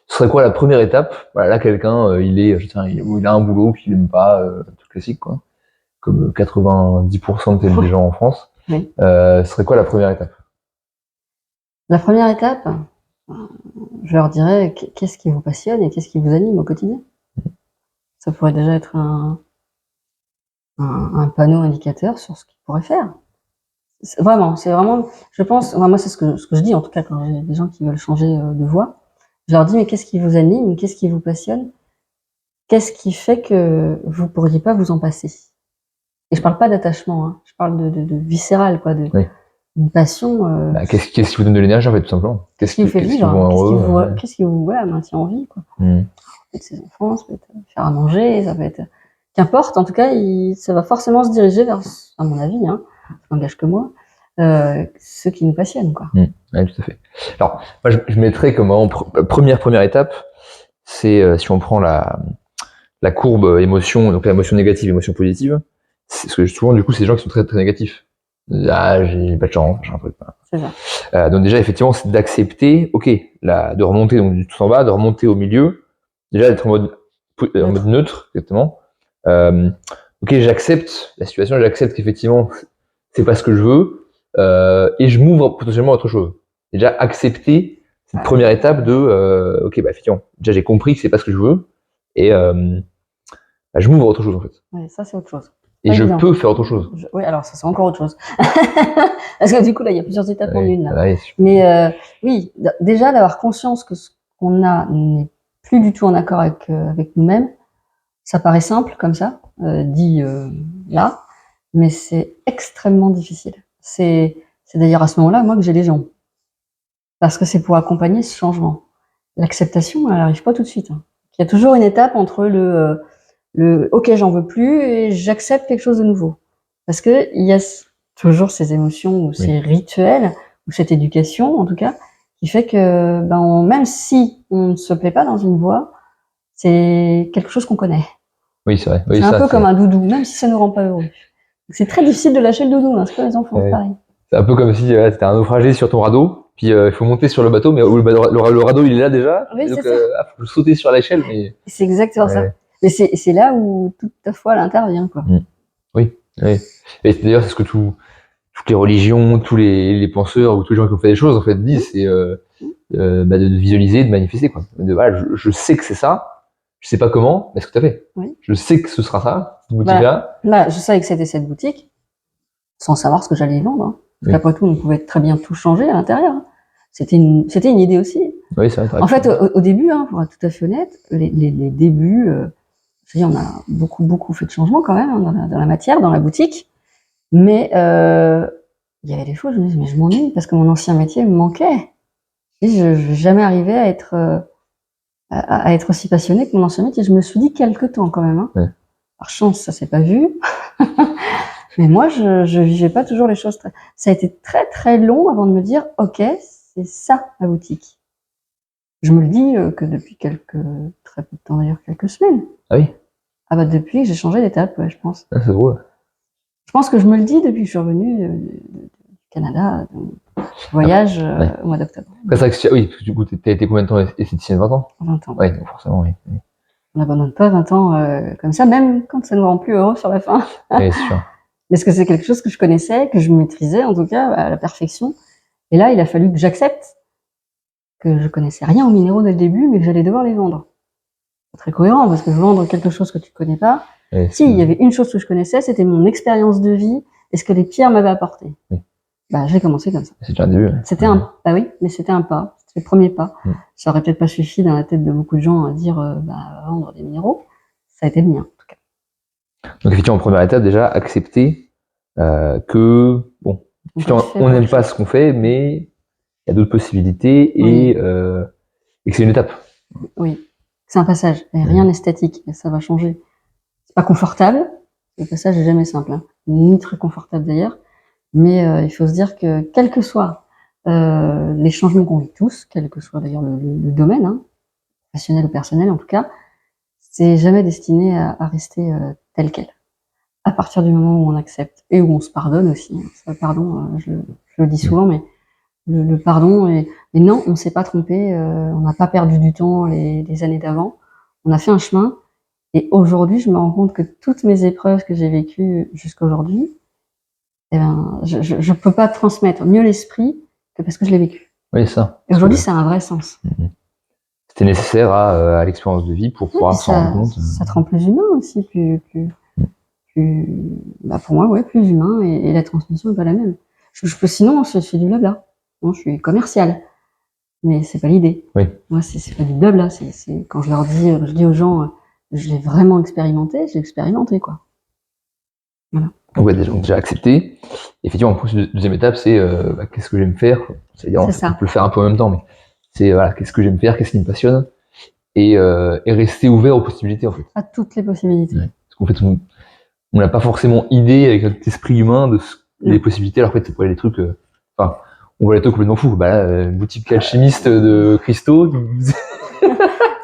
serait quoi la première étape? Voilà, là, quelqu'un, il a un boulot qu'il aime pas, tout classique, quoi. Comme 90% des gens en France.
Oui.
Ce serait quoi la première étape?
La première étape, je leur dirais qu'est-ce qui vous passionne et qu'est-ce qui vous anime au quotidien. Ça pourrait déjà être un panneau indicateur sur ce qu'ils pourraient faire. C'est vraiment, je pense, moi c'est ce que je dis en tout cas quand j'ai des gens qui veulent changer de voie. Je leur dis mais qu'est-ce qui vous anime, qu'est-ce qui vous passionne, qu'est-ce qui fait que vous pourriez pas vous en passer. Et je parle pas d'attachement, hein, je parle de viscéral, quoi,
Oui.
une passion.
Qu'est-ce qui vous donne de l'énergie en fait, tout simplement?
Qu'est-ce qui vous fait vivre, qu'est-ce qui vous maintient en vie, quoi. Ça peut être ses enfants, ça peut être faire à manger, ça peut être qu'importe. En tout cas, ça va forcément se diriger vers, à mon avis, hein, ça n'engage que moi, ce qui nous passionne, quoi.
Oui, tout à fait. Alors, moi, je mettrais comme vraiment première étape, c'est si on prend la courbe émotion, donc l'émotion négative, émotion positive, c'est ce que souvent du coup c'est des gens qui sont très très négatifs. Ah, j'ai pas de chance, j'ai un truc.
C'est ça.
Donc déjà effectivement c'est d'accepter, ok, de remonter donc du tout en bas, de remonter au milieu, déjà d'être en mode neutre, exactement. Ok, j'accepte la situation, j'accepte qu'effectivement c'est pas ce que je veux, et je m'ouvre potentiellement à autre chose. Déjà accepter cette première étape de ok, effectivement, déjà j'ai compris que c'est pas ce que je veux, et je m'ouvre à autre chose en fait.
Ouais, ça c'est autre chose.
Et je peux faire autre chose.
Oui, alors ça c'est encore autre chose. Parce que du coup là il y a plusieurs étapes en une. Là.
Ouais,
mais oui, déjà d'avoir conscience que ce qu'on a n'est plus du tout en accord avec nous-mêmes, ça paraît simple comme ça, dit là, mais c'est extrêmement difficile. C'est d'ailleurs à ce moment-là moi que j'ai les gens, parce que c'est pour accompagner ce changement. L'acceptation, elle n'arrive pas tout de suite. Hein. Il y a toujours une étape entre le ok j'en veux plus et j'accepte quelque chose de nouveau, parce que il y a toujours ces émotions ou ces rituels ou cette éducation en tout cas qui fait que même si on ne se plaît pas dans une voie, c'est quelque chose qu'on connaît.
Oui, c'est vrai. Oui,
c'est un peu comme un doudou, même si ça nous rend pas heureux. C'est très difficile de lâcher le doudou, hein, c'est pas les enfants, c'est pareil.
C'est un peu comme si t'étais un naufragé sur ton radeau, puis il faut monter sur le bateau, mais le radeau il est là déjà,
oui,
donc faut sauter sur l'échelle. Mais
c'est exactement ça. Mais c'est là où toute ta foi elle intervient, quoi.
Oui. Et d'ailleurs c'est ce que toutes les religions, tous les penseurs ou tous les gens qui ont fait des choses en fait disent, c'est de visualiser, de manifester, quoi. Voilà, je sais que c'est ça. Je sais pas comment, mais ce que tu as fait.
Oui.
Je sais que ce sera ça, cette boutique-là.
Là, je savais que c'était cette boutique, sans savoir ce que j'allais y vendre. Hein. Parce qu'après tout, on pouvait très bien tout changer à l'intérieur. Hein. C'était une idée aussi.
Oui, c'est vrai.
En fait, au début, hein, pour être tout à fait honnête, les débuts, je veux dire, on a beaucoup fait de changements quand même hein, dans la matière, dans la boutique. Mais il y avait des fois, je me disais, mais je m'ennuie parce que mon ancien métier me manquait. Et je vais jamais arriver à être aussi passionnée que mon ancien métier. Je me suis dit quelque temps quand même. Hein. Par chance, ça s'est pas vu. Mais moi, je vivais pas toujours les choses. Ça a été très très long avant de me dire, ok, c'est ça la boutique. Je me le dis que depuis très peu de temps d'ailleurs, quelques semaines.
Ah oui.
Ah depuis que j'ai changé d'étape, ouais, je pense.
Ah, c'est drôle.
Je pense que je me le dis depuis que je suis revenue du Canada, voyage au mois d'octobre.
C'est vrai que oui, du coup, t'as été combien de temps esthéticienne? 20 ans?
20 ans.
Oui, donc forcément, oui.
On n'abandonne pas 20 ans comme ça, même quand ça nous rend plus heureux sur la fin.
Oui, c'est sûr.
Parce que c'est quelque chose que je connaissais, que je maîtrisais en tout cas à la perfection. Et là, il a fallu que j'accepte que je connaissais rien aux minéraux dès le début, mais que j'allais devoir les vendre. C'est très cohérent, parce que vendre quelque chose que tu connais pas. Si, il y avait une chose que je connaissais, c'était mon expérience de vie et ce que les pierres m'avaient apporté. Oui. J'ai commencé comme ça.
C'est déjà un début.
C'était oui, mais c'était un pas. C'était le premier pas. Ça aurait peut-être pas suffi dans la tête de beaucoup de gens à dire, vendre des minéraux. Ça a été le mien, en tout cas.
Donc, effectivement, en première étape, déjà, accepter que bon, on n'aime pas ce qu'on fait, mais il y a d'autres possibilités et que c'est une étape.
Oui, c'est un passage, et rien n'est statique, et ça va changer. C'est pas confortable, le passage est jamais simple, hein, ni très confortable d'ailleurs, mais il faut se dire que quels que soient les changements qu'on vit tous, quel que soit d'ailleurs le domaine, hein, professionnel ou personnel en tout cas, c'est jamais destiné à rester tel quel. À partir du moment où on accepte et où on se pardonne aussi, hein. Ça, pardon, je le dis souvent, mais le pardon et non, on s'est pas trompé, on n'a pas perdu du temps les années d'avant. On a fait un chemin et aujourd'hui, je me rends compte que toutes mes épreuves que j'ai vécues jusqu'à aujourd'hui, eh ben, je peux pas transmettre mieux l'esprit que parce que je l'ai vécu.
Oui, ça.
Et aujourd'hui, ça a un vrai sens.
C'était nécessaire à l'expérience de vie pour pouvoir s'en rendre compte.
Ça te rend plus humain aussi, bah pour moi, ouais, plus humain et la transmission est pas la même. Je peux, sinon, je fais du blabla. Non, je suis commercial. Mais c'est pas l'idée.
Oui.
Moi, c'est pas du blabla. C'est quand je leur dis, je dis aux gens, je l'ai vraiment expérimenté, j'ai expérimenté, quoi. Voilà.
Donc, donc déjà accepté. Et effectivement, en plus, deuxième étape, c'est qu'est-ce que j'aime faire. C'est-à-dire, on peut le faire un peu en même temps, mais c'est voilà, qu'est-ce que j'aime faire, qu'est-ce qui me passionne, et rester ouvert aux possibilités en fait.
À toutes les possibilités.
Ouais. Parce qu'en fait, on n'a pas forcément idée avec notre esprit humain de les possibilités. Alors en fait, c'est pas des trucs. Enfin, on voit les trucs complètement fous. Bah là, une boutique alchimiste de cristaux.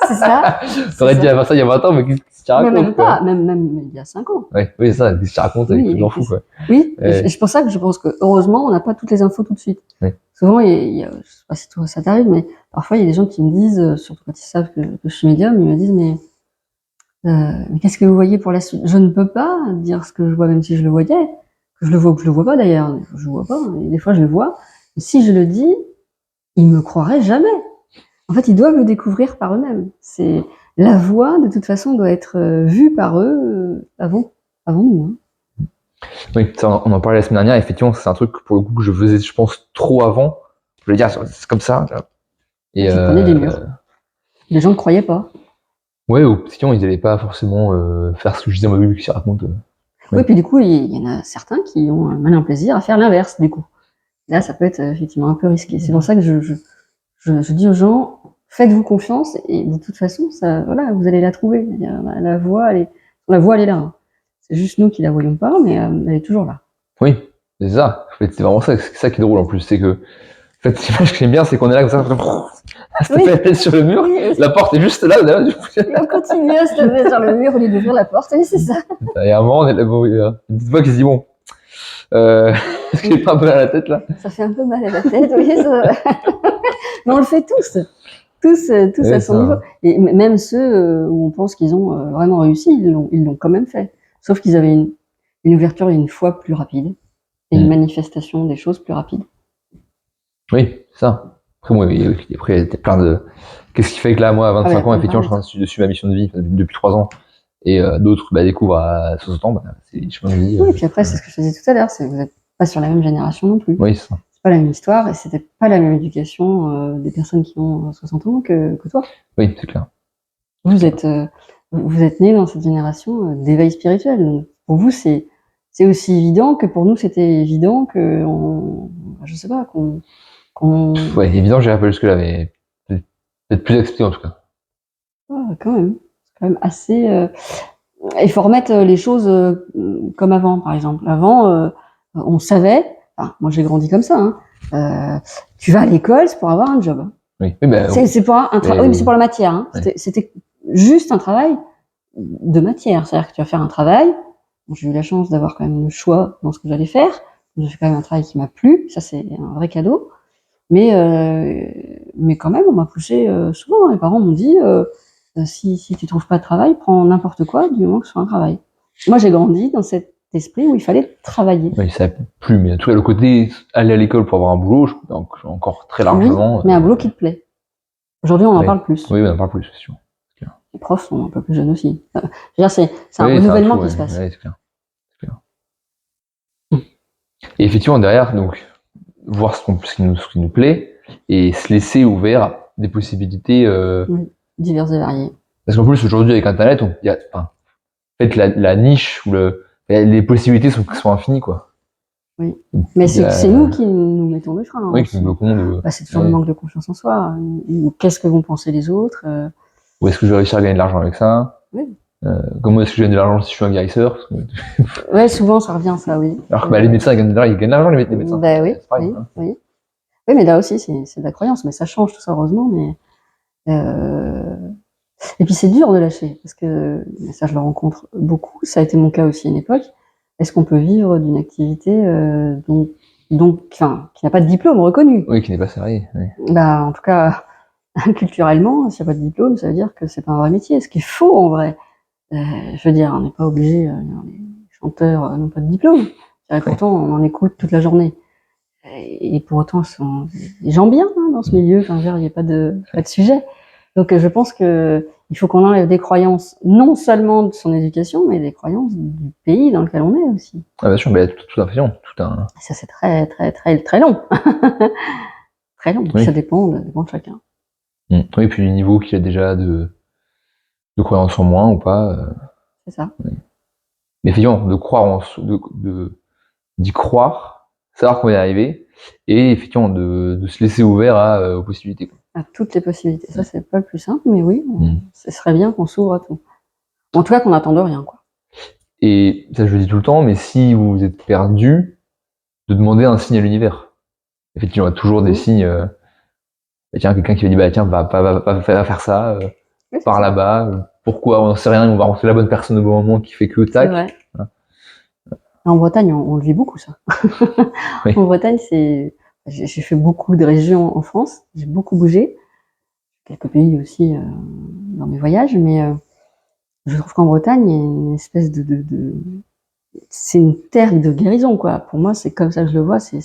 C'est ça.
T'aurais dit à ça il y a 20 ans, mais qu'est-ce que tu racontes?
Même pas, même il y a 5 ans.
Ouais, oui, c'est ça, qu'est-ce que tu racontes avec des fous, quoi.
Oui, et c'est pour ça que je pense que heureusement, on n'a pas toutes les infos tout de suite.
Oui.
Souvent, je sais pas si toi ça t'arrive, mais parfois il y a des gens qui me disent, surtout quand ils savent que je suis médium, ils me disent mais qu'est-ce que vous voyez pour la suite? Je ne peux pas dire ce que je vois, même si je le voyais, que je le vois ou que je le vois pas d'ailleurs. Je le vois pas, et des fois je le vois. Mais si je le dis, ils me croiraient jamais. En fait, ils doivent le découvrir par eux-mêmes. C'est la voix, de toute façon, doit être vue par eux avant nous. Hein.
Oui, ça, on en parlait la semaine dernière. Effectivement, c'est un truc pour le coup que je faisais, je pense, trop avant. Je voulais dire, c'est comme ça.
Et tu prenais des murs. Les gens ne croyaient pas.
Ouais, ou sinon, ils n'allaient pas forcément faire ce que je disais, moi, oui, qui raconte.
Oui, puis du coup, il y en a certains qui ont un malin plaisir à faire l'inverse, du coup. Là, ça peut être effectivement un peu risqué. C'est pour ça que je dis aux gens, faites-vous confiance et de toute façon, ça, voilà, vous allez la trouver. La voix, elle est là. Hein. C'est juste nous qui la voyons pas, mais elle est toujours là.
Oui, c'est ça. En fait, c'est vraiment ça. C'est ça qui est drôle en plus, c'est que, en fait, l'image que j'aime bien, c'est qu'on est là comme ça, à se taper la tête sur le mur. Oui, la porte est juste là. Et
on continue à se taper sur le mur au lieu d'ouvrir la porte. Oui, c'est ça.
Et à un moment, on est là, bon, une petite voix qui se dit bon. Est-ce qu'il est pas un peu mal à la tête là?
Ça fait un peu mal à la tête, oui. Ça... Mais on le fait tous à son niveau. Et même ceux où on pense qu'ils ont vraiment réussi, ils l'ont quand même fait. Sauf qu'ils avaient une ouverture et une foi plus rapide et une manifestation des choses plus rapide.
Oui, ça. Après, moi, après, il y a plein de. Qu'est-ce qui fait que là, moi, à 25 ans, effectivement, je suis dessus ma mission de vie depuis 3 ans. Et d'autres découvrent à 60 ans, c'est les chemins de vie.
Oui, et puis après, c'est ce que je faisais tout à l'heure, c'est que vous n'êtes pas sur la même génération non plus.
Oui, c'est ça.
C'est pas la même histoire et c'était pas la même éducation des personnes qui ont 60 ans que toi.
Oui, c'est clair.
Vous êtes nés dans cette génération d'éveil spirituel. Donc pour vous, c'est aussi évident que pour nous, c'était évident que je sais pas,
Ouais, évident, j'irai pas jusque-là, mais peut-être plus accepté en tout cas.
Ah, quand même. C'est quand même assez. Il faut remettre les choses comme avant, par exemple. Avant, on savait. Enfin, moi, j'ai grandi comme ça. Hein, tu vas à l'école, c'est pour avoir un job.
Oui, mais
c'est pour un travail. Oui, mais c'est pour la matière. Hein. Ouais. C'était juste un travail de matière. C'est-à-dire que tu vas faire un travail. Bon, j'ai eu la chance d'avoir quand même le choix dans ce que j'allais faire. J'ai fait quand même un travail qui m'a plu. Ça, c'est un vrai cadeau. Mais quand même, on m'a poussé souvent. Mes parents m'ont dit si tu trouves pas de travail, prends n'importe quoi du moment que ce soit un travail. Moi, j'ai grandi dans cet esprit où il fallait travailler.
Oui, ça plus, mais en tout cas, le côté aller à l'école pour avoir un boulot, donc encore très largement.
Oui, mais un boulot qui te plaît. Aujourd'hui, on en parle plus.
Oui, on en parle plus, c'est sûr.
Les profs sont un peu plus jeunes aussi. C'est un renouvellement qui se passe.
Oui, c'est clair. Et effectivement, derrière, donc, voir ce qui nous plaît et se laisser ouvert à des possibilités
diverses et variées.
Parce qu'en plus, aujourd'hui, avec Internet, il y a, en fait, la niche ou les possibilités sont infinies, quoi.
Oui.
Donc,
Mais
il y a-
c'est nous qui nous mettons des freins.
Oui,
Aussi.
qui nous bloquons de...
Bah, c'est toujours le manque de confiance en soi. Ou qu'est-ce que vont penser les autres
Où est-ce que je vais réussir à gagner de l'argent avec ça?
Oui.
Comment est-ce que je gagne de l'argent si je suis un guérisseur? Parce que-
Ouais, souvent ça revient ça, oui.
Alors que bah, les médecins, ils gagnent de l'argent, les médecins.
Ben oui,
C'est pareil,
oui,
hein.
oui. Oui, mais là aussi, c'est de la croyance, mais ça change tout ça, heureusement. Mais et puis c'est dur de lâcher, parce que mais ça, je le rencontre beaucoup. Ça a été mon cas aussi à une époque. Est-ce qu'on peut vivre d'une activité enfin, qui n'a pas de diplôme reconnu?
Oui, qui n'est pas salarié. Oui.
Bah, en tout cas, culturellement, s'il n'y a pas de diplôme, ça veut dire que c'est pas un vrai métier. Ce qui est faux en vrai. Je veux dire, on n'est pas obligé. Les chanteurs n'ont pas de diplôme. Et pourtant, on en écoute toute la journée. Et pour autant, ce sont des gens bien hein, dans ce milieu. Enfin, il n'y a pas de sujet. Donc, je pense que il faut qu'on enlève des croyances, non seulement de son éducation, mais des croyances du pays dans lequel on est aussi.
Ah, bien sûr, bah, tout un fait, tout un...
Ça, c'est très, très, très, très long. Très long.
Oui.
Ça dépend de chacun.
Oui, puis du niveau qu'il a déjà de croyance en moins ou pas.
C'est ça.
Oui. Mais effectivement, de croire d'y croire, savoir qu'on va y arriver, et effectivement de se laisser ouvert aux possibilités. Quoi.
À toutes les possibilités. Ça, c'est pas le plus simple, mais oui, ce serait bien qu'on s'ouvre à tout. En tout cas, qu'on n'attende rien, quoi.
Et ça, je le dis tout le temps, mais si vous êtes perdu, de demander un signe à l'univers. Effectivement, il y a toujours des signes. Tiens, quelqu'un qui va dire, bah tiens, va faire ça, par là-bas. Pourquoi? On n'en sait rien, on va rencontrer la bonne personne au bon moment qui fait que tac.
C'est vrai. Voilà. En Bretagne, on le vit beaucoup, ça. Oui. En Bretagne, j'ai fait beaucoup de régions en France, j'ai beaucoup bougé. Quelques pays aussi dans mes voyages, mais je trouve qu'en Bretagne, il y a une espèce c'est une terre de guérison, quoi. Pour moi, c'est comme ça que je le vois, c'est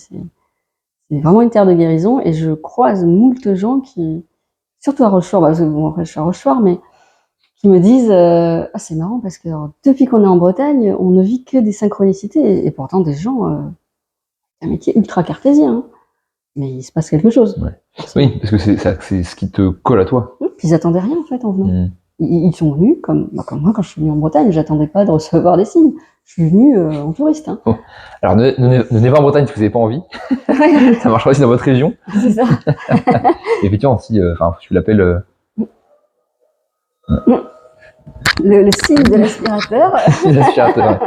vraiment une terre de guérison, et je croise moult gens surtout à Rochefort, parce que bon, après je suis à Rochefort, mais qui me disent ah, c'est marrant parce que alors, depuis qu'on est en Bretagne, on ne vit que des synchronicités, et pourtant des gens, un métier ultra cartésien, hein. Mais il se passe quelque chose.
Ouais. Oui, parce que c'est ce qui te colle à toi.
Puis ils attendaient rien en fait en venant. Ils sont venus comme moi quand je suis venue en Bretagne, j'attendais pas de recevoir des signes. Je suis venue en touriste. Hein.
Oh. Alors ne venez pas en Bretagne si vous n'avez pas envie. Ça marchera aussi dans votre région.
C'est ça.
Effectivement, si tu l'appelles.
Le signe de l'aspirateur.
L'aspirateur.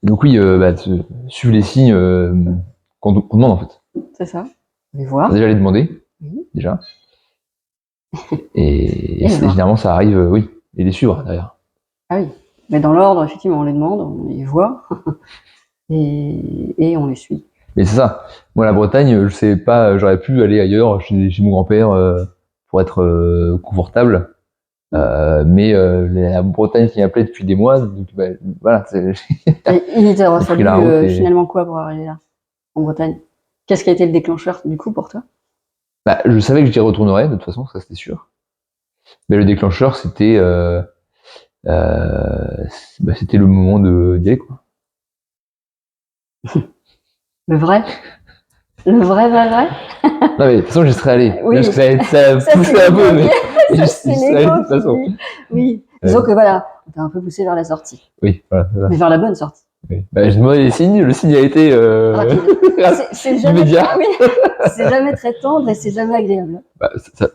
Donc oui, suivre les signes qu'on demande en fait.
C'est ça. Les voir.
Déjà les demander. Déjà. Et généralement ça arrive, oui, et les suivre d'ailleurs.
Ah oui. Mais dans l'ordre, effectivement, on les demande, on les voit et on les suit.
Mais c'est ça. Moi, la Bretagne, je sais pas, j'aurais pu aller ailleurs chez mon grand-père pour être confortable. Mais la Bretagne qui m'appelait depuis des mois, donc voilà.
Il t'aura fallu finalement quoi pour arriver là, en Bretagne? Qu'est-ce qui a été le déclencheur du coup pour toi?
Je savais que j'y retournerais de toute façon, ça c'était sûr. Mais le déclencheur, c'était c'était le moment d'y aller quoi.
Le vrai? Le vrai?
Non mais de toute façon j'y serais allé.
Oui.
Ça poussé un peu, mais j'y serais allé de toute façon.
Oui. Disons que voilà, on t'a un peu poussé vers la sortie.
Oui, voilà.
Mais vers la bonne sortie.
Oui. J'ai demandé les signes, le signe a été
c'est jamais,
immédiat.
Oui. C'est jamais très tendre et c'est jamais agréable.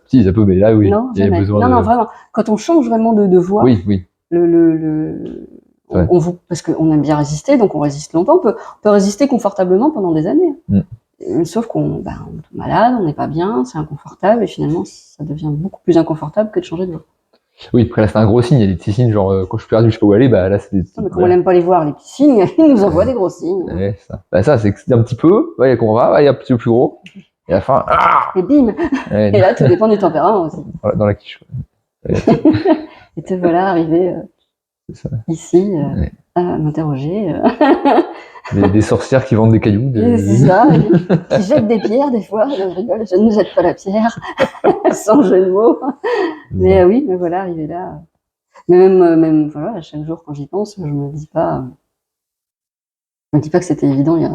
Si, ça peut, mais là oui.
Non,
il y a besoin
non, vraiment. Quand on change vraiment de voix.
Oui.
Parce qu'on aime bien résister, donc on résiste longtemps. On peut résister confortablement pendant des années. Sauf qu'on est malade, on n'est pas bien, c'est inconfortable, et finalement, ça devient beaucoup plus inconfortable que de changer de voix.
Oui, après là, c'est un gros signe. Il y a des petits signes, genre quand je suis perdu, je sais pas où aller, là, c'est des.
Mais comme on n'aime pas les voir, les petits signes, ils nous envoient des gros signes.
Ouais, ça, c'est un petit peu, il y a qu'on va, il y a un petit peu plus gros, et à la fin,
et bim! Et là, tout dépend du tempérament aussi.
Voilà, dans la quiche.
Et te voilà arrivé ici à m'interroger.
Des sorcières qui vendent des cailloux.
C'est ça, qui jettent des pierres des fois. Je rigole, je ne jette pas la pierre, sans jeu de mots. Mais oui, mais voilà, arrivé là. Mais même voilà, chaque jour quand j'y pense, je me dis pas que c'était évident il y a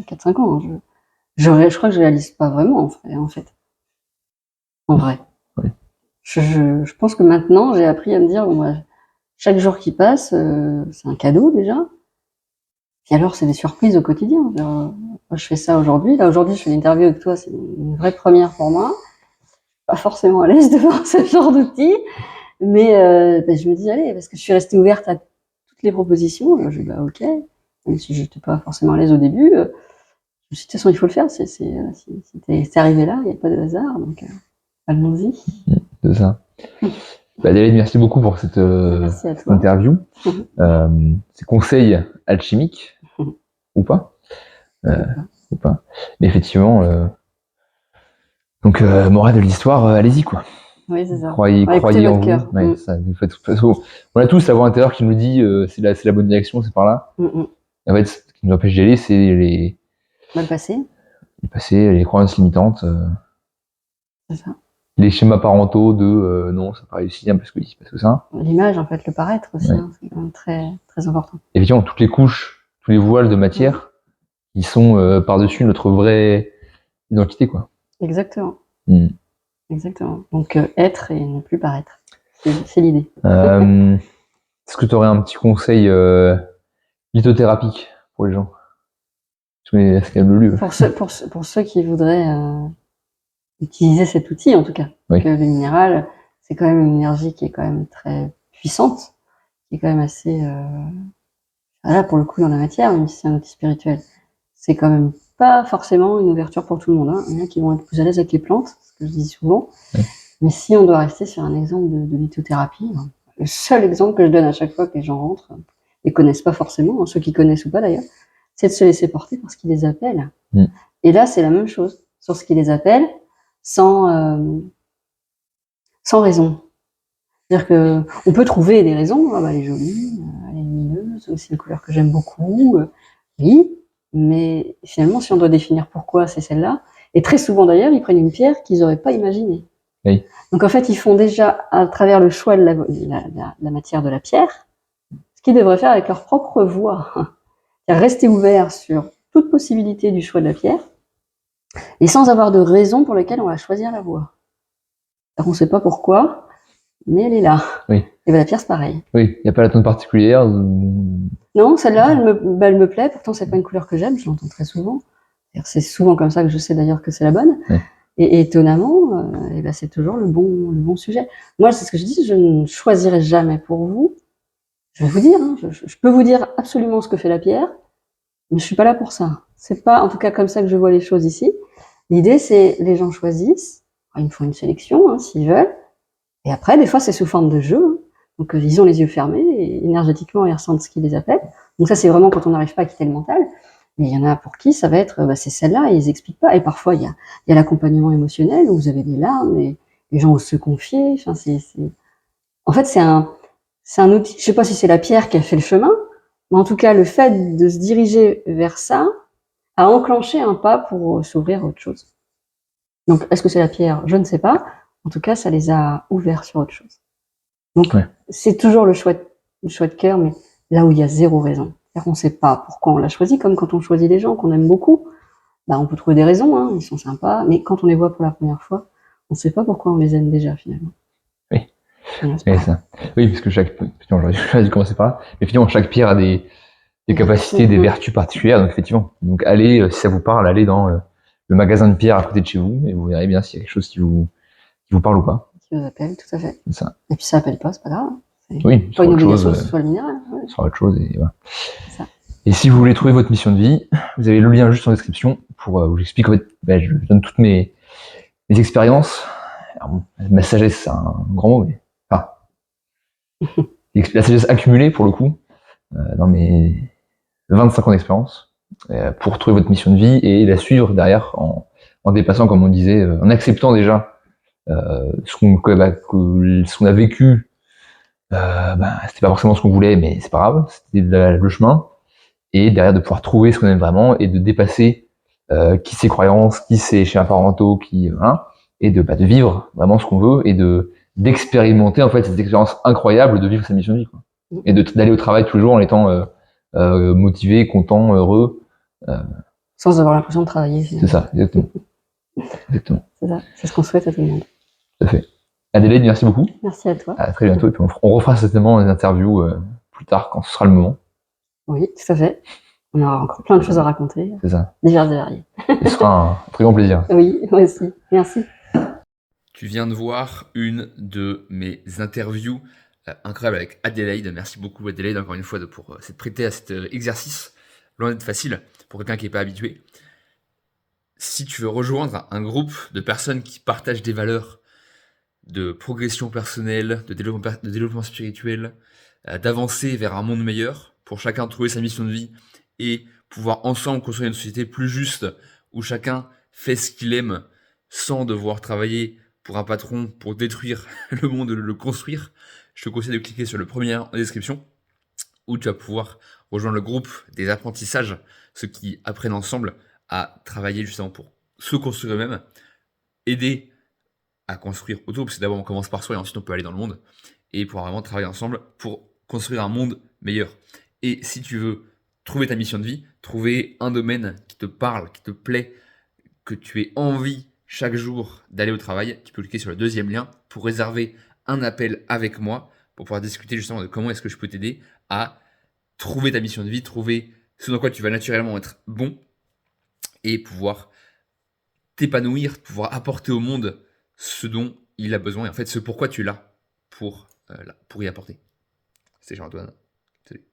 4-5 ans. Hein. Je crois que je réalise pas vraiment en fait. En vrai.
Oui.
Je pense que maintenant j'ai appris à me dire bon, chaque jour qui passe, c'est un cadeau déjà. Puis alors, c'est des surprises au quotidien. Moi, je fais ça aujourd'hui. Là, aujourd'hui, je fais l'interview avec toi. C'est une vraie première pour moi. Pas forcément à l'aise devant ce genre d'outils. Mais je me dis, allez, parce que je suis restée ouverte à toutes les propositions. Je dis, bah ok. Même si je n'étais pas forcément à l'aise au début. Je me suis dit, de toute façon, il faut le faire. C'est arrivé là, il n'y a pas de hasard. Donc, allons-y.
C'est ça. Adélaïde, merci beaucoup pour cette interview. Ces conseils alchimiques, ou pas, ou pas. Mais effectivement, donc morale de l'histoire, allez-y quoi.
Oui, c'est ça.
Croyez en vous. Ouais, ça, on a tous la voix intérieure qui nous dit c'est la bonne direction, c'est par là. En fait, ce qui nous empêche d'y aller, c'est le passé, les croyances limitantes.
C'est ça.
Les schémas parentaux de non, ça n'a pas réussi parce que parce que ça.
L'image, en fait, le paraître aussi, c'est quand même très, très important.
Effectivement, toutes les couches, tous les voiles de matière, qui sont par-dessus notre vraie identité, quoi.
Exactement. Exactement. Donc, être et ne plus paraître. C'est l'idée.
Est-ce que tu aurais un petit conseil lithothérapique pour les gens? Est-ce qu'il y a le lieu?
Pour ceux qui voudraient utiliser cet outil, en tout cas.
Oui.
Que le minéral, c'est quand même une énergie qui est quand même très puissante, qui est quand même assez... Là, pour le coup, dans la matière, même si c'est un outil spirituel, c'est quand même pas forcément une ouverture pour tout le monde. Il y en a qui vont être plus à l'aise avec les plantes, ce que je dis souvent.
Oui.
Mais si on doit rester sur un exemple de lithothérapie, le seul exemple que je donne à chaque fois que les gens rentrent, et connaissent pas forcément, ceux qui connaissent ou pas d'ailleurs, c'est de se laisser porter par ce qui les appelle. Et là, c'est la même chose, sur ce qui les appelle, sans raison. C'est-à-dire que on peut trouver des raisons, elle est jolie, elle est lumineuse, c'est une couleur que j'aime beaucoup, oui, mais finalement, si on doit définir pourquoi c'est celle-là, et très souvent d'ailleurs, ils prennent une pierre qu'ils n'auraient pas imaginée.
Oui.
Donc en fait, ils font déjà, à travers le choix de la matière de la pierre, ce qu'ils devraient faire avec leur propre voix. C'est-à-dire rester ouvert sur toute possibilité du choix de la pierre, et sans avoir de raison pour laquelle on va choisir la voie. Alors on ne sait pas pourquoi, mais elle est là.
Oui.
Et la pierre, c'est pareil.
Oui, il n'y a pas la tonne particulière.
Non, celle-là, elle me plaît, pourtant c'est pas une couleur que j'aime, je l'entends très souvent. C'est souvent comme ça que je sais d'ailleurs que c'est la bonne.
Oui.
Et étonnamment, c'est toujours le bon sujet. Moi, c'est ce que je dis, je ne choisirai jamais pour vous. Je vais vous dire, je peux vous dire absolument ce que fait la pierre, mais je suis pas là pour ça. C'est pas, en tout cas, comme ça que je vois les choses ici. L'idée, c'est les gens choisissent, ils me font une sélection, s'ils veulent, et après, des fois, c'est sous forme de jeu. Donc, ils ont les yeux fermés, et énergétiquement, ils ressentent ce qui les appelle. Donc ça, c'est vraiment quand on n'arrive pas à quitter le mental. Mais il y en a pour qui ça va être, c'est celle-là, et ils expliquent pas. Et parfois, il y a l'accompagnement émotionnel, où vous avez des larmes, et les gens osent se confier. Enfin, en fait, c'est un outil. Je sais pas si c'est la pierre qui a fait le chemin, mais en tout cas, le fait de se diriger vers ça a enclenché un pas pour s'ouvrir à autre chose. Donc, est-ce que c'est la pierre? Je ne sais pas. En tout cas, ça les a ouverts sur autre chose. Donc, c'est toujours le choix de cœur, mais là où il y a zéro raison. C'est-à-dire qu'on ne sait pas pourquoi on l'a choisi, comme quand on choisit des gens qu'on aime beaucoup. On peut trouver des raisons, ils sont sympas, mais quand on les voit pour la première fois, on ne sait pas pourquoi on les aime déjà, finalement.
Oui. Oui, parce que j'aurais dû commencer par là. Mais finalement, chaque pierre a des capacités, des vertus particulières. Donc, effectivement, allez, si ça vous parle, allez dans le magasin de pierre à côté de chez vous, et vous verrez bien s'il y a quelque chose qui vous parle ou pas.
Qui vous appelle, tout à fait.
C'est ça.
Et puis ça appelle pas, c'est pas grave.
Oui,
pas une obligation que ce soit le minéral.
Sur autre chose, et voilà.
C'est ça.
Et si vous voulez trouver votre mission de vie, vous avez le lien juste en description pour vous expliquer. Je donne toutes mes expériences. Alors, ma sagesse, c'est un grand mot, mais la sagesse accumulée pour le coup dans mes 25 ans d'expérience pour trouver votre mission de vie et la suivre derrière en dépassant, comme on disait, en acceptant déjà ce qu'on a vécu. C'était pas forcément ce qu'on voulait, mais c'est pas grave, c'était le chemin. Et derrière de pouvoir trouver ce qu'on aime vraiment et de dépasser qui ses croyances, qui ses schémas parentaux, et de vivre vraiment ce qu'on veut et d'expérimenter en fait cette expérience incroyable de vivre sa mission de vie, quoi. Et d'aller au travail tous les jours en étant motivé, content, heureux.
Sans avoir l'impression de travailler.
C'est ça, exactement.
C'est ça, c'est ce qu'on souhaite à tout le monde.
Tout à fait. Adélaïde, merci beaucoup.
Merci à toi.
À très bientôt. Et puis on refera certainement des interviews plus tard quand ce sera le moment.
Oui, tout à fait. On aura encore plein de choses à raconter.
C'est ça.
Diverses et variées.
Ce sera un très grand plaisir.
Oui, moi aussi. Merci.
Tu viens de voir une de mes interviews incroyables avec Adélaïde. Merci beaucoup Adélaïde encore une fois pour s'être prêtée à cet exercice. Loin d'être facile pour quelqu'un qui n'est pas habitué. Si tu veux rejoindre un groupe de personnes qui partagent des valeurs de progression personnelle, de développement spirituel, d'avancer vers un monde meilleur, pour chacun trouver sa mission de vie et pouvoir ensemble construire une société plus juste où chacun fait ce qu'il aime sans devoir travailler pour un patron pour détruire le monde, le construire, je te conseille de cliquer sur le premier lien en description où tu vas pouvoir rejoindre le groupe des apprentissages, ceux qui apprennent ensemble à travailler justement pour se construire eux-mêmes, aider à construire autour, parce que d'abord on commence par soi et ensuite on peut aller dans le monde, et pouvoir vraiment travailler ensemble pour construire un monde meilleur. Et si tu veux trouver ta mission de vie, trouver un domaine qui te parle, qui te plaît, que tu aies envie chaque jour d'aller au travail, tu peux cliquer sur le deuxième lien pour réserver un appel avec moi pour pouvoir discuter justement de comment est-ce que je peux t'aider à trouver ta mission de vie, trouver ce dans quoi tu vas naturellement être bon et pouvoir t'épanouir, pouvoir apporter au monde ce dont il a besoin et en fait ce pourquoi tu es là pour y apporter. C'est Jean-Antoine. Salut.